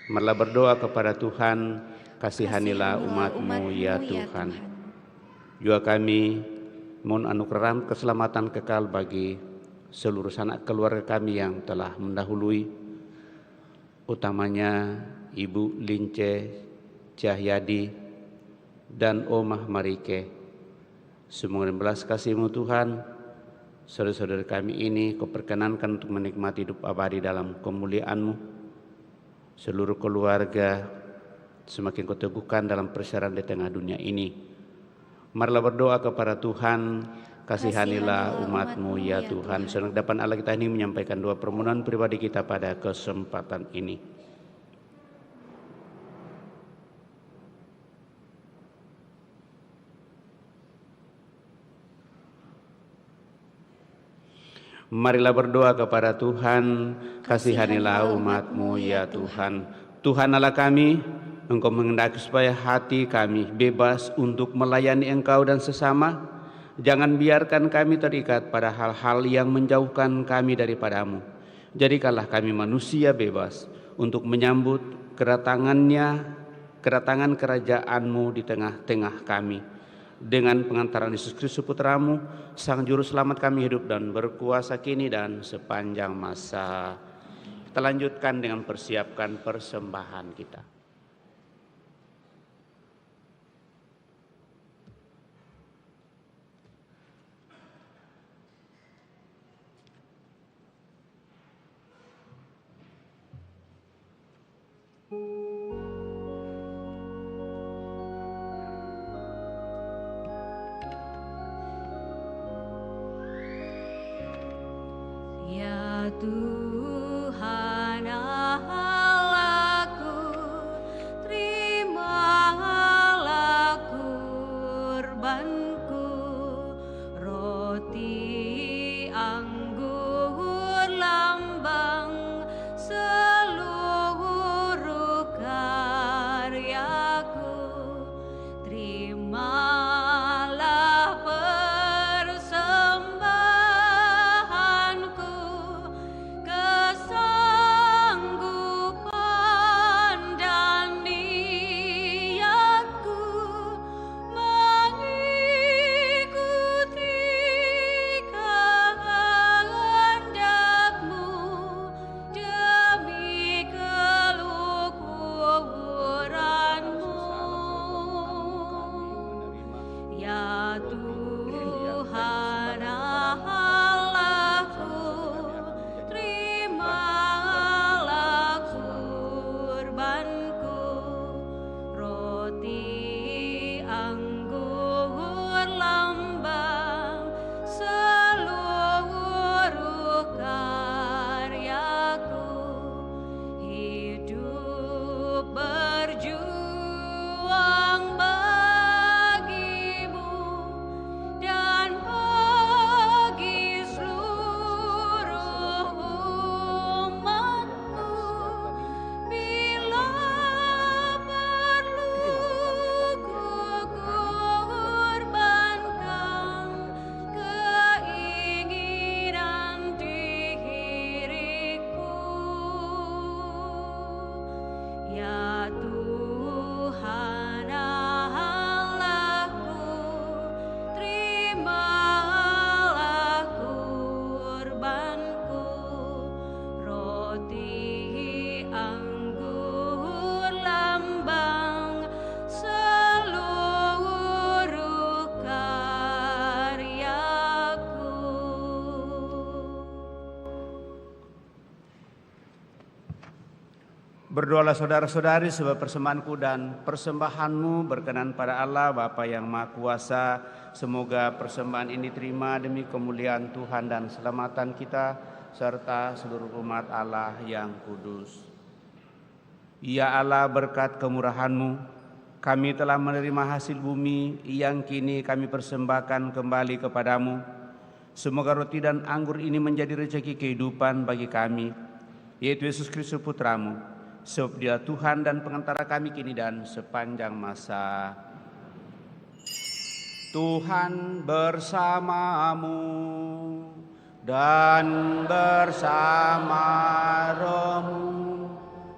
Marilah berdoa kepada Tuhan. Kasihanilah umat-Mu ya Tuhan. Juga kami mohon anugerah keselamatan kekal bagi seluruh sanak keluarga kami yang telah mendahului, utamanya Ibu Lince Cahyadi dan Omah Marike. Semoga belas kasih-Mu Tuhan, saudara-saudara kami ini Kau perkenankan untuk menikmati hidup abadi dalam kemuliaan-Mu. Seluruh keluarga semakin Kau teguhkan dalam perjalanan di tengah dunia ini. Marilah berdoa kepada Tuhan. Kasihanilah umat-Mu ya Tuhan. Sedang depan Allah kita ini menyampaikan doa permohonan pribadi kita pada kesempatan ini. Marilah berdoa kepada Tuhan. Kasihanilah umat-Mu ya Tuhan. Tuhan Allah kami, Engkau menghendaki supaya hati kami bebas untuk melayani Engkau dan sesama, Jangan biarkan kami terikat pada hal-hal yang menjauhkan kami daripadamu. Jadikanlah kami manusia bebas untuk menyambut kedatangan kerajaan-Mu di tengah-tengah kami. Dengan pengantaran Yesus Kristus Putramu, Sang Juru Selamat kami hidup dan berkuasa kini dan sepanjang masa. Kita lanjutkan dengan persiapkan persembahan kita. Ya Tuhan Allahku, terimalah kurbanku, roti anggur lambang seluruh karyaku. Terimalah persembahanku, kesanggupan dan niatku mengikuti kehendak-Mu demi keluhuran-Mu. Ya Tuhan Allahku, terimalah kurbanku, roti anggur lambang seluruh karyaku. Hidup berjuang bagi-Mu dan bagi seluruh umat-Mu. Bila perlu ku korbankan keinginan diriku. Ya Tuhan Allahku, terimalah kurbanku, roti anggur lambang seluruh karyaku. Berdoalah saudara-saudari sebab persembahanku dan persembahanmu berkenan pada Allah Bapa yang Maha Kuasa. Semoga persembahan ini terima demi kemuliaan Tuhan dan keselamatan kita serta seluruh umat Allah yang kudus. Ya Allah, berkat kemurahan-Mu kami telah menerima hasil bumi yang kini kami persembahkan kembali kepadamu. Semoga roti dan anggur ini menjadi rezeki kehidupan bagi kami, yaitu Yesus Kristus Putramu. Sebab Dia Tuhan dan pengantara kami kini dan sepanjang masa. Tuhan bersamamu dan bersama rohmu.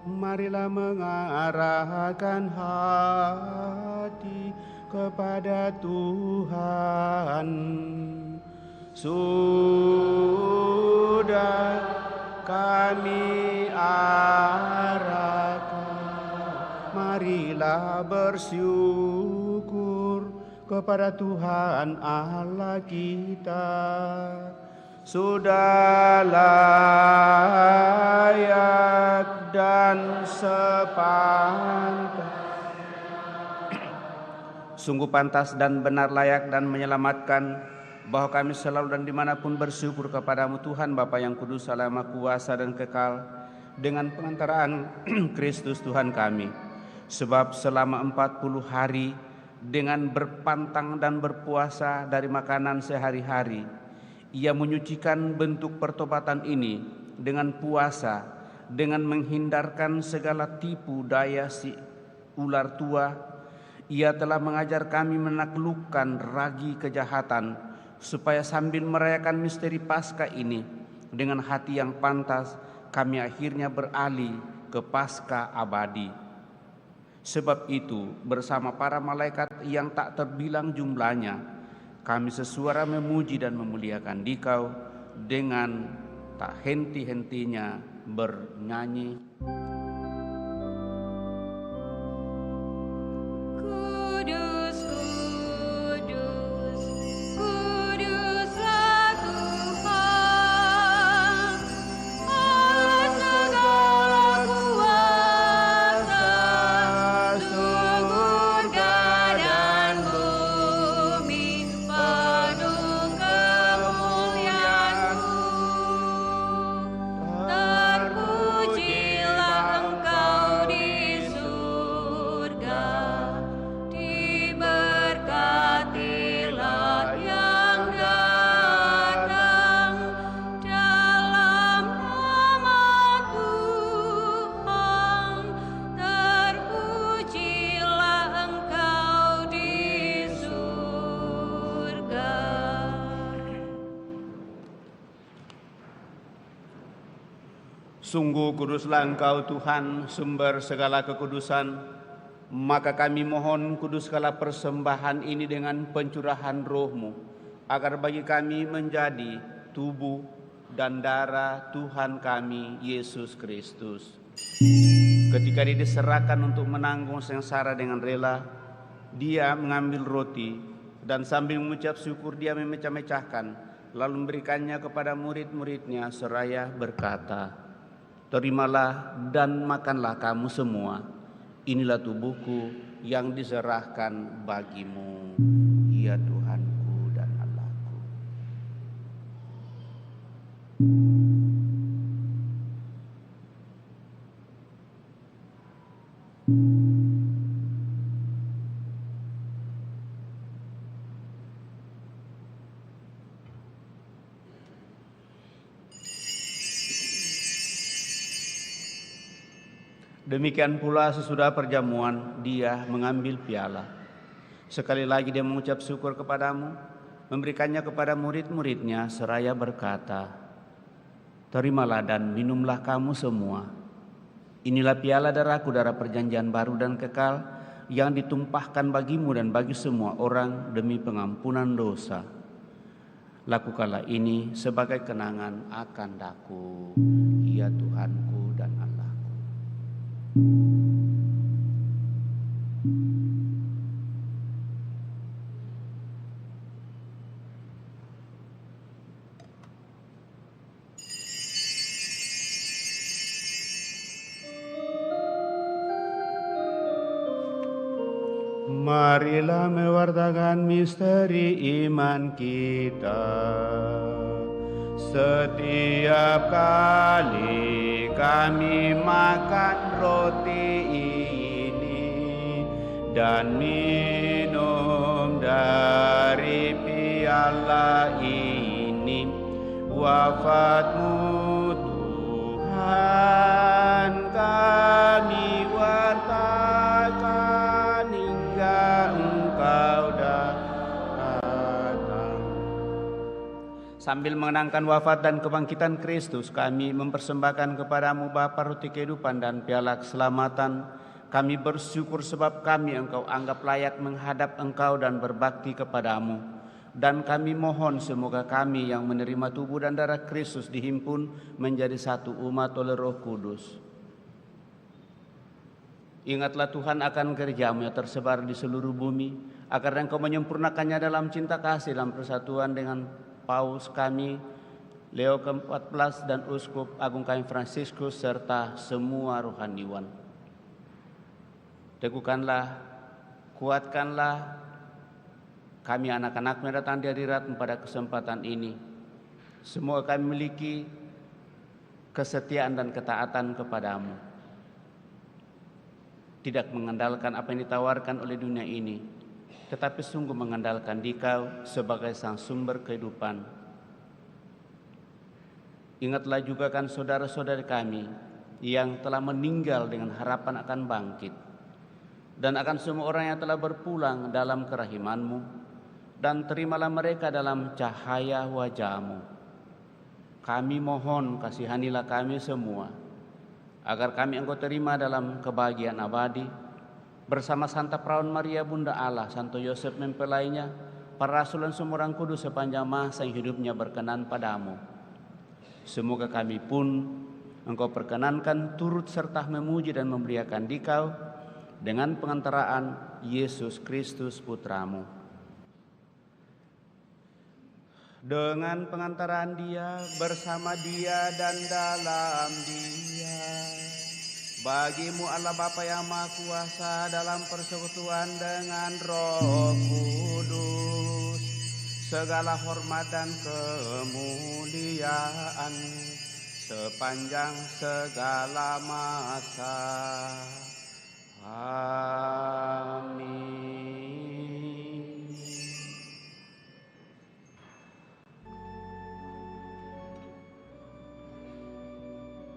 Marilah mengarahkan hati kepada Tuhan. Sudah kami arahkan, marilah bersyukur kepada Tuhan Allah kita. Sudah layak dan sepantas, sungguh pantas dan benar, layak dan menyelamatkan, bahwa kami selalu dan dimanapun bersyukur kepadamu Tuhan Bapa yang kudus, Allah Maha Kuasa dan kekal, dengan pengantaraan Kristus Tuhan kami. Sebab selama 40 hari dengan berpantang dan berpuasa dari makanan sehari-hari, Ia menyucikan bentuk pertobatan ini dengan puasa, dengan menghindarkan segala tipu daya si ular tua. Ia telah mengajar kami menaklukkan ragi kejahatan, supaya sambil merayakan misteri Paskah ini dengan hati yang pantas, kami akhirnya beralih ke Paskah abadi. Sebab itu, bersama para malaikat yang tak terbilang jumlahnya, kami sesuara memuji dan memuliakan Dikau dengan tak henti-hentinya bernyanyi. Kudus, kudus, kuduslah Tuhan, Allah segala kuasa, surga dan bumi penuh kemuliaan-Mu. Terpujilah Engkau di surga, diberkatilah yang datang dalam nama Tuhan. Terpujilah Engkau di surga. Sungguh kuduslah Engkau Tuhan, sumber segala kekudusan. Maka kami mohon kuduskanlah persembahan ini dengan pencurahan roh-Mu, agar bagi kami menjadi tubuh dan darah Tuhan kami, Yesus Kristus. Ketika Dia diserahkan untuk menanggung sengsara dengan rela, Dia mengambil roti dan sambil mengucap syukur Dia memecah-mecahkan, lalu memberikannya kepada murid-murid-Nya seraya berkata, "Terimalah dan makanlah kamu semua. Inilah tubuhku yang diserahkan bagimu, ya Tuhanku dan Allahku." Demikian pula sesudah perjamuan, Dia mengambil piala. Sekali lagi Dia mengucap syukur kepadamu, memberikannya kepada murid-murid-Nya seraya berkata, "Terimalah dan minumlah kamu semua. Inilah piala darahku, darah perjanjian baru dan kekal, yang ditumpahkan bagimu dan bagi semua orang demi pengampunan dosa. Lakukanlah ini sebagai kenangan akan Daku, ya Tuhanku dan Allahku." Marilah mewartakan misteri iman kita. Setiap kali kami makan roti ini dan minum dari piala ini, wafat-Mu Tuhan kami wartakan hingga Engkau datang. Sambil mengenangkan wafat dan kebangkitan Kristus, kami mempersembahkan kepadamu Bapa roti kehidupan dan piala keselamatan. Kami bersyukur sebab kami Engkau anggap layak menghadap Engkau dan berbakti kepadamu. Dan kami mohon semoga kami yang menerima tubuh dan darah Kristus dihimpun menjadi satu umat oleh Roh Kudus. Ingatlah Tuhan akan kerja-Mu yang tersebar di seluruh bumi, agar Engkau menyempurnakannya dalam cinta kasih dalam persatuan dengan Paus kami, Leo ke-14 dan Uskup Agung kami Fransiskus serta semua rohaniwan. Teguhkanlah, kuatkanlah kami anak-anak-Mu yang datang di hadirat-Mu pada kesempatan ini. Semoga kami memiliki kesetiaan dan ketaatan kepadamu. Tidak mengandalkan apa yang ditawarkan oleh dunia ini, tetapi sungguh mengandalkan Dikau sebagai sang sumber kehidupan. Ingatlah juga kan saudara-saudari kami yang telah meninggal dengan harapan akan bangkit. dan akan semua orang yang telah berpulang dalam kerahiman-Mu, dan terimalah mereka dalam cahaya wajah-Mu. Kami mohon kasihanilah kami semua, agar kami Engkau terima dalam kebahagiaan abadi, bersama Santa Perawan Maria Bunda Allah, Santo Yosef mempelainya, para rasul dan semua orang kudus sepanjang masa yang hidupnya berkenan padamu. Semoga kami pun Engkau perkenankan turut serta memuji dan memuliakan Dikau dengan pengantaraan Yesus Kristus Putramu. Dengan pengantaraan Dia, bersama Dia dan dalam Dia, bagi-Mu Allah Bapa yang Maha Kuasa dalam persekutuan dengan Roh Kudus, segala hormat dan kemuliaan sepanjang segala masa. Amin.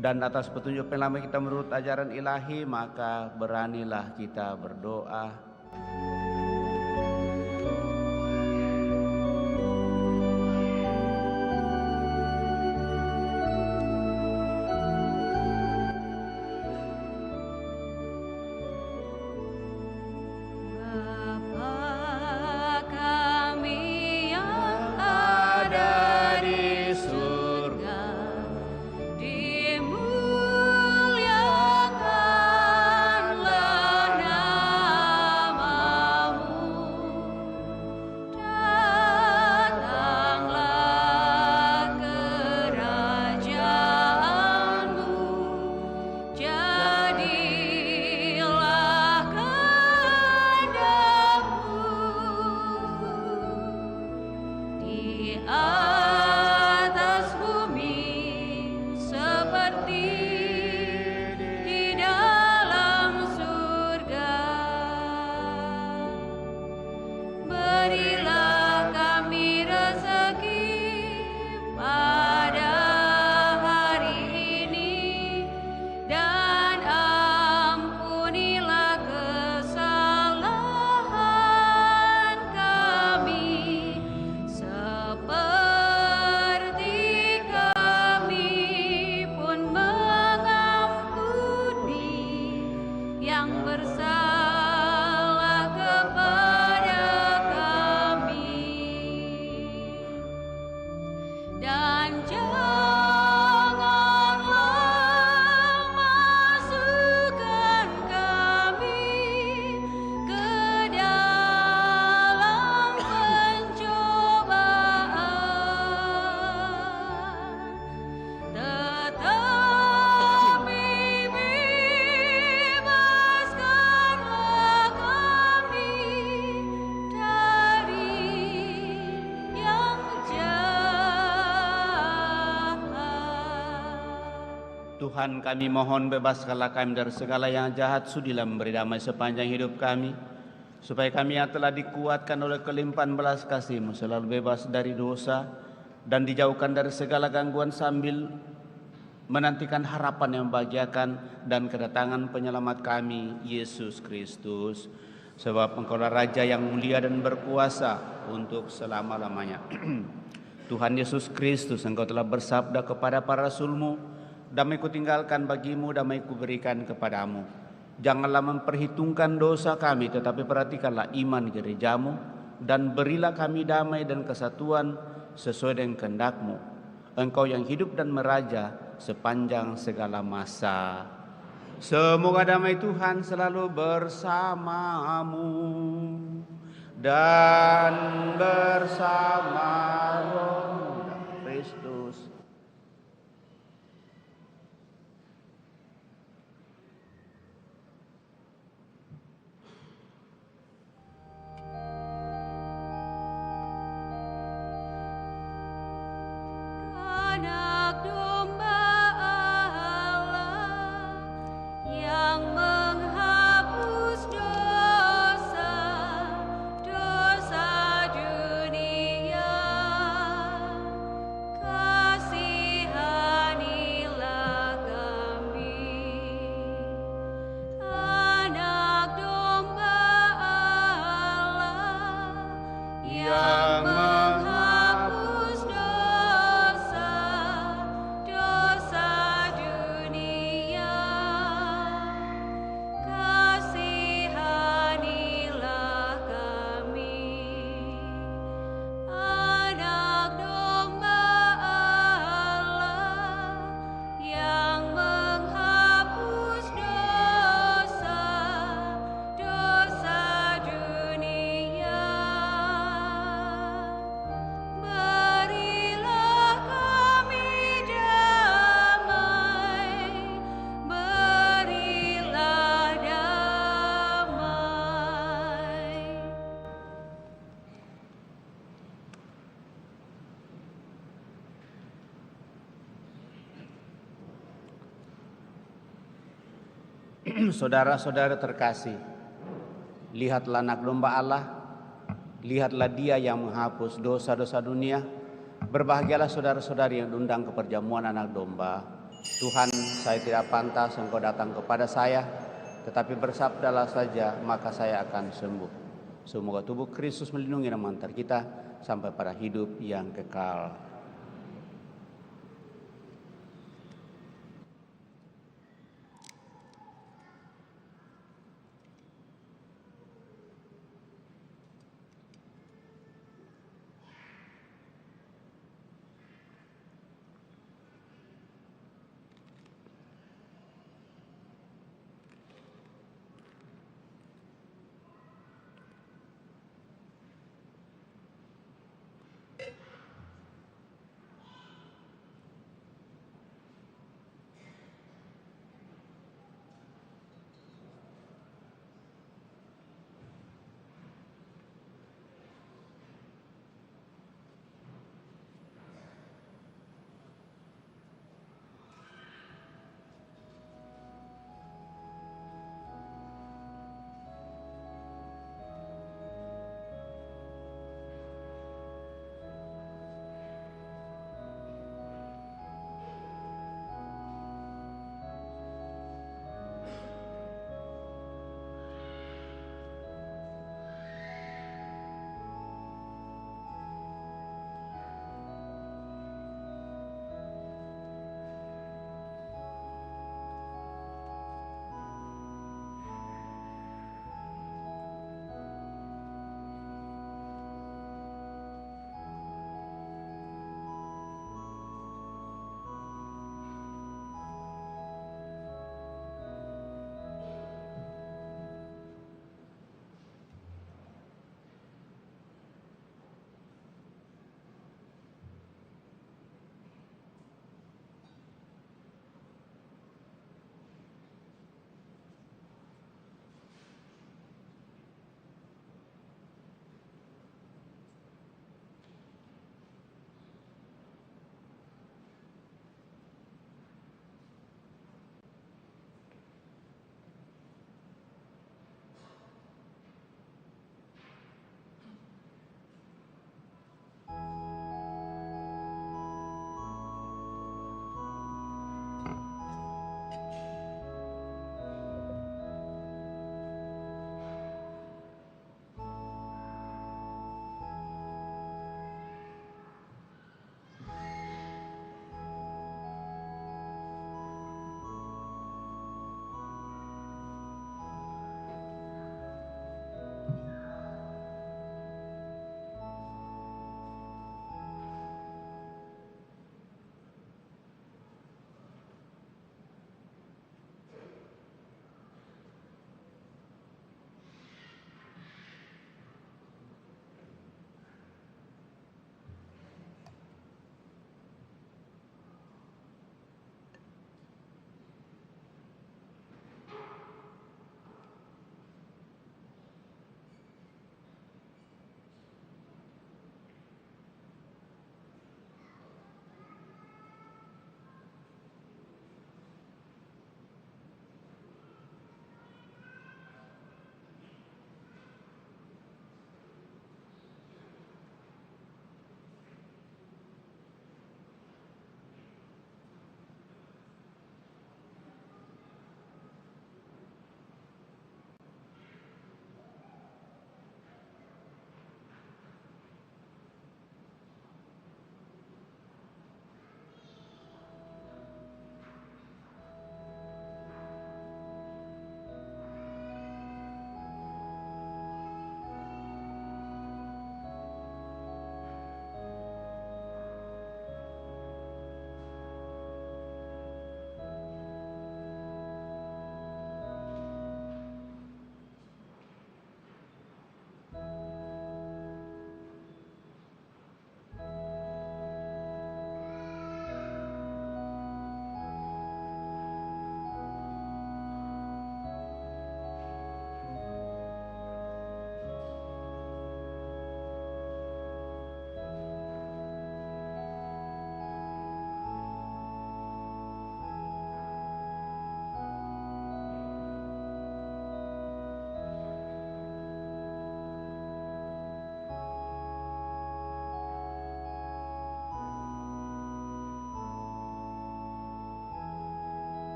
Dan atas petunjuk penyelamat kita menurut ajaran ilahi, maka beranilah kita berdoa. Tuhan, kami mohon bebaskanlah kami dari segala yang jahat, sudilah memberi damai sepanjang hidup kami, supaya kami yang telah dikuatkan oleh kelimpahan belas kasih-Mu selalu bebas dari dosa dan dijauhkan dari segala gangguan, sambil menantikan harapan yang membahagiakan dan kedatangan penyelamat kami, Yesus Kristus. Sebab Engkaulah Raja yang mulia dan berkuasa untuk selama-lamanya. Tuhan Yesus Kristus, Engkau telah bersabda kepada para rasul-Mu, damai ku tinggalkan bagimu, damai ku berikan kepadamu. Janganlah memperhitungkan dosa kami, tetapi perhatikanlah iman gerejamu, dan berilah kami damai dan kesatuan sesuai dengan kehendak-Mu. Engkau yang hidup dan meraja sepanjang segala masa. Semoga damai Tuhan selalu bersamamu dan bersama Roh Kristus. Anak domba Allah yang menghapus dosa dunia. Saudara-saudara terkasih, lihatlah anak domba Allah, lihatlah dia yang menghapus dosa-dosa dunia. Berbahagialah saudara-saudari yang diundang ke perjamuan anak domba. Tuhan, saya tidak pantas Engkau datang kepada saya, tetapi bersabdalah saja, maka saya akan sembuh. Semoga tubuh Kristus melindungi dan mengantar kita sampai pada hidup yang kekal.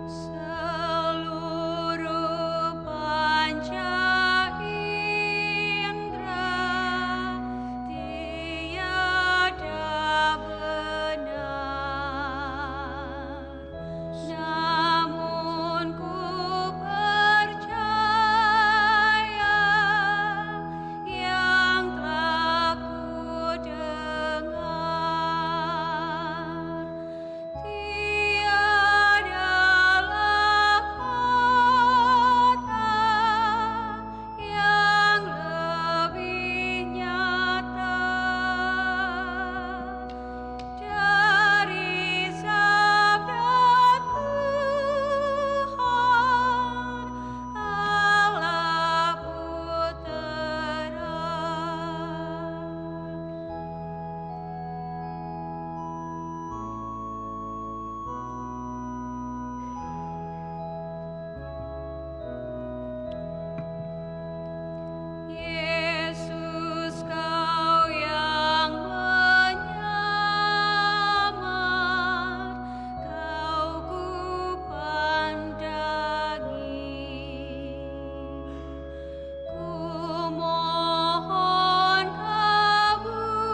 Seluruh panca indera tiada benar, namun ku percaya yang telah ku dengar. Tiadalah kata yang lebih nyata dari sabda Tuhan Allah Putera. Yesus, Kau yang menyamar, Kau ku pandangi. Ku mohon kabulkan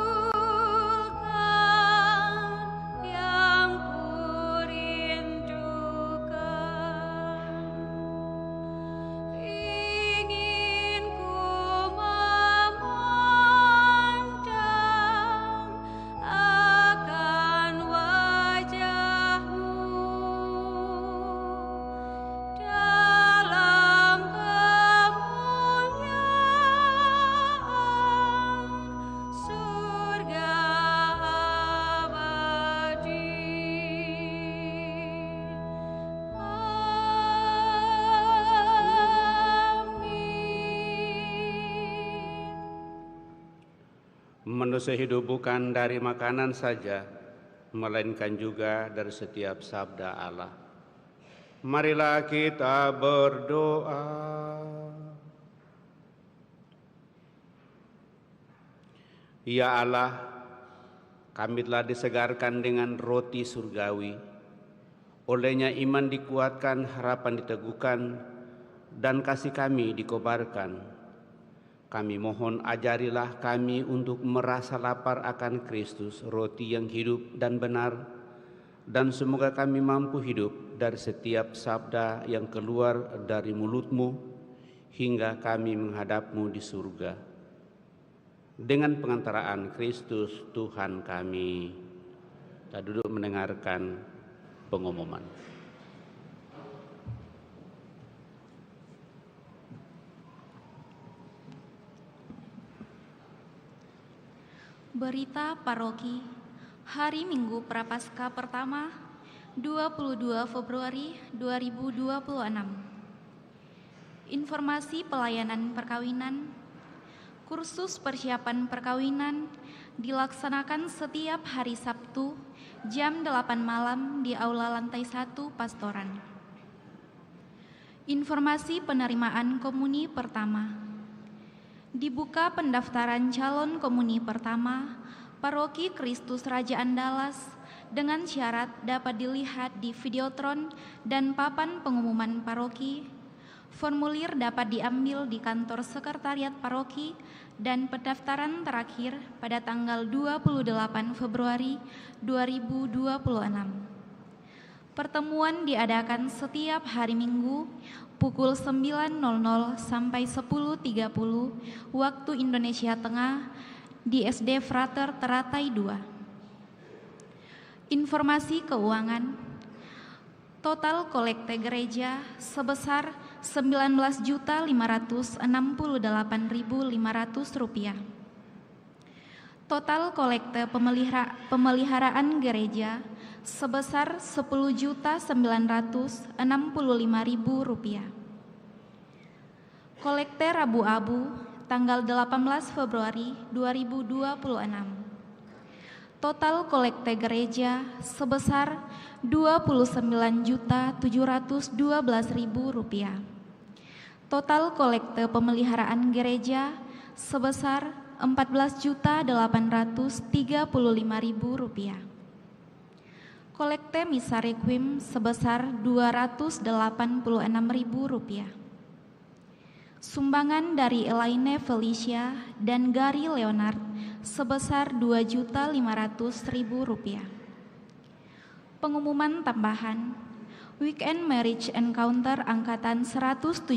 yang ku rindukan. Ingin ku memandang akan wajah-Mu dalam kemuliaan surga abadi. Amin. Manusia hidup bukan dari makanan saja, melainkan juga dari setiap sabda Allah. Marilah kita berdoa. Ya Allah, kami telah disegarkan dengan roti surgawi. Olehnya iman dikuatkan, harapan diteguhkan, dan kasih kami dikobarkan. Kami mohon ajarilah kami untuk merasa lapar akan Kristus, roti yang hidup dan benar, dan semoga kami mampu hidup dari setiap sabda yang keluar dari mulut-Mu hingga kami menghadap-Mu di surga. Dengan pengantaraan Kristus Tuhan kami, kita duduk mendengarkan pengumuman. Berita Paroki Hari Minggu Prapaskah pertama 22 Februari 2026. Informasi pelayanan perkawinan. Kursus persiapan perkawinan dilaksanakan setiap hari Sabtu jam 8 malam di Aula Lantai 1 Pastoran. Informasi penerimaan komuni pertama. Dibuka pendaftaran calon komuni pertama Paroki Kristus Raja Andalas dengan syarat dapat dilihat di Videotron dan papan pengumuman paroki. Formulir dapat diambil di kantor sekretariat paroki dan pendaftaran terakhir pada tanggal 28 Februari 2026. Pertemuan diadakan setiap hari Minggu pukul 9.00 sampai 10.30 waktu Indonesia Tengah di SD Frater Teratai 2. Informasi keuangan. Total kolekte gereja sebesar Rp19.568.500. Total kolekte pemeliharaan gereja sebesar Rp10.965.000. Kolekte Rabu Abu tanggal 18 Februari 2026. Total kolekte gereja sebesar Rp29.712.000. Total kolekte pemeliharaan gereja sebesar Rp14.835.000. Kolekte Misa Requiem sebesar Rp286.000. Sumbangan dari Elaine Felicia dan Gary Leonard sebesar Rp2.500.000. Pengumuman tambahan, Weekend Marriage Encounter Angkatan 117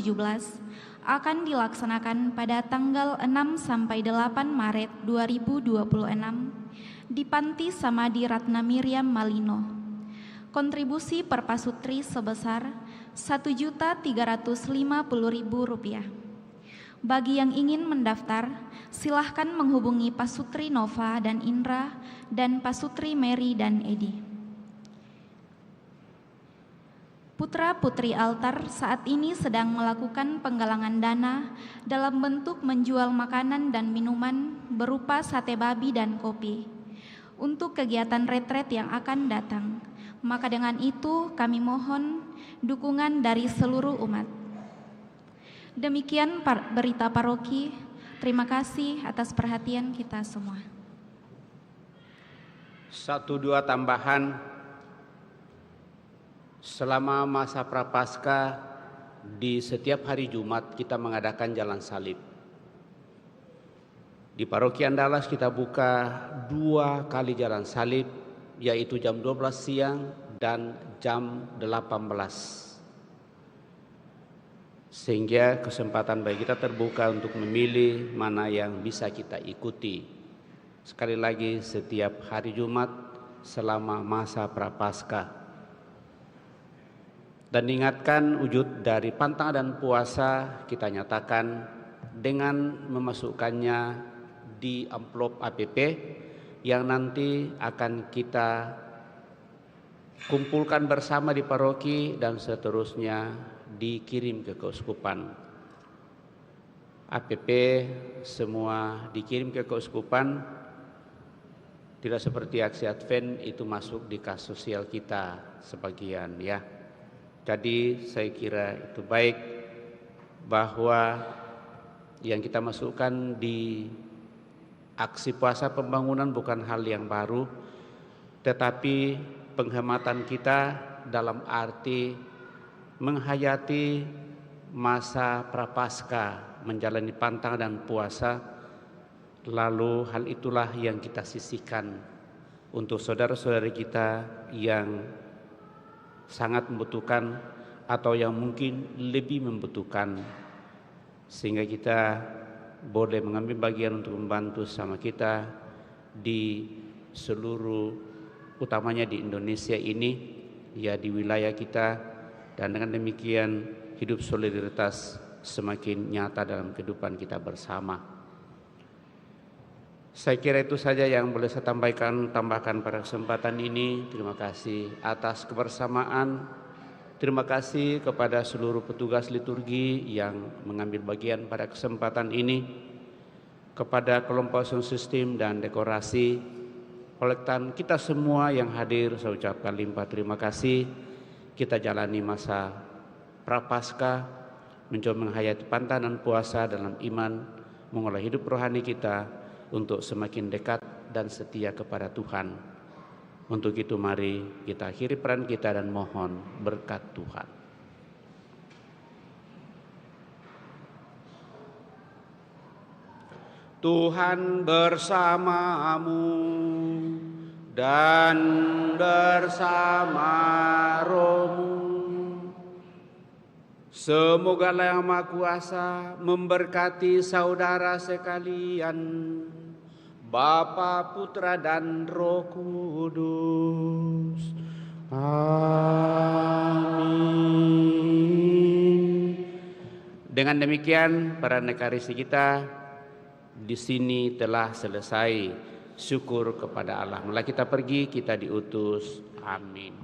akan dilaksanakan pada tanggal 6 sampai 8 Maret 2026 di Panti Samadi Ratna Miriam Malino. Kontribusi per pasutri sebesar Rp1.350.000. Bagi yang ingin mendaftar, silahkan menghubungi Pasutri Nova dan Indra dan Pasutri Mary dan Edi. Putra-putri altar saat ini sedang melakukan penggalangan dana dalam bentuk menjual makanan dan minuman berupa sate babi dan kopi untuk kegiatan retret yang akan datang. Maka dengan itu kami mohon dukungan dari seluruh umat. Demikian berita paroki. Terima kasih atas perhatian kita semua. 1-2 tambahan. Selama masa Prapaskah di setiap hari Jumat kita mengadakan jalan salib. Di Paroki Andalas kita buka 2 kali jalan salib, yaitu jam 12 siang dan jam 18. Sehingga kesempatan bagi kita terbuka untuk memilih mana yang bisa kita ikuti. Sekali lagi setiap hari Jumat selama masa Prapaskah. Dan diingatkan wujud dari pantang dan puasa kita nyatakan dengan memasukkannya di amplop APP yang nanti akan kita kumpulkan bersama di paroki dan seterusnya dikirim ke keuskupan. APP semua dikirim ke keuskupan, tidak seperti aksi Advent itu masuk di kas sosial kita sebagian ya. Jadi saya kira itu baik bahwa yang kita masukkan di aksi puasa pembangunan bukan hal yang baru, tetapi penghematan kita dalam arti menghayati masa Prapaskah, menjalani pantang dan puasa, lalu hal itulah yang kita sisihkan untuk saudara-saudari kita yang sangat membutuhkan atau yang mungkin lebih membutuhkan, sehingga kita boleh mengambil bagian untuk membantu sama kita di seluruh, utamanya di Indonesia ini, ya di wilayah kita, dan dengan demikian hidup solidaritas semakin nyata dalam kehidupan kita bersama. Saya kira itu saja yang boleh saya tambahkan pada kesempatan ini. Terima kasih atas kebersamaan. Terima kasih kepada seluruh petugas liturgi yang mengambil bagian pada kesempatan ini. Kepada kelompok sound system dan dekorasi, kolektan kita semua yang hadir, saya ucapkan limpah terima kasih. Kita jalani masa Prapaskah, mencoba menghayati pantang dan puasa dalam iman, mengolah hidup rohani kita untuk semakin dekat dan setia kepada Tuhan. Untuk itu mari kita akhiri peran kita dan mohon berkat Tuhan. Tuhan bersamamu dan bersama rohmu. Semoga Yang Maha Kuasa memberkati saudara sekalian, Bapa, Putra, dan Roh Kudus. Amin. Dengan demikian, para ekaristi kita di sini telah selesai. Syukur kepada Allah. Mulai kita pergi, kita diutus. Amin.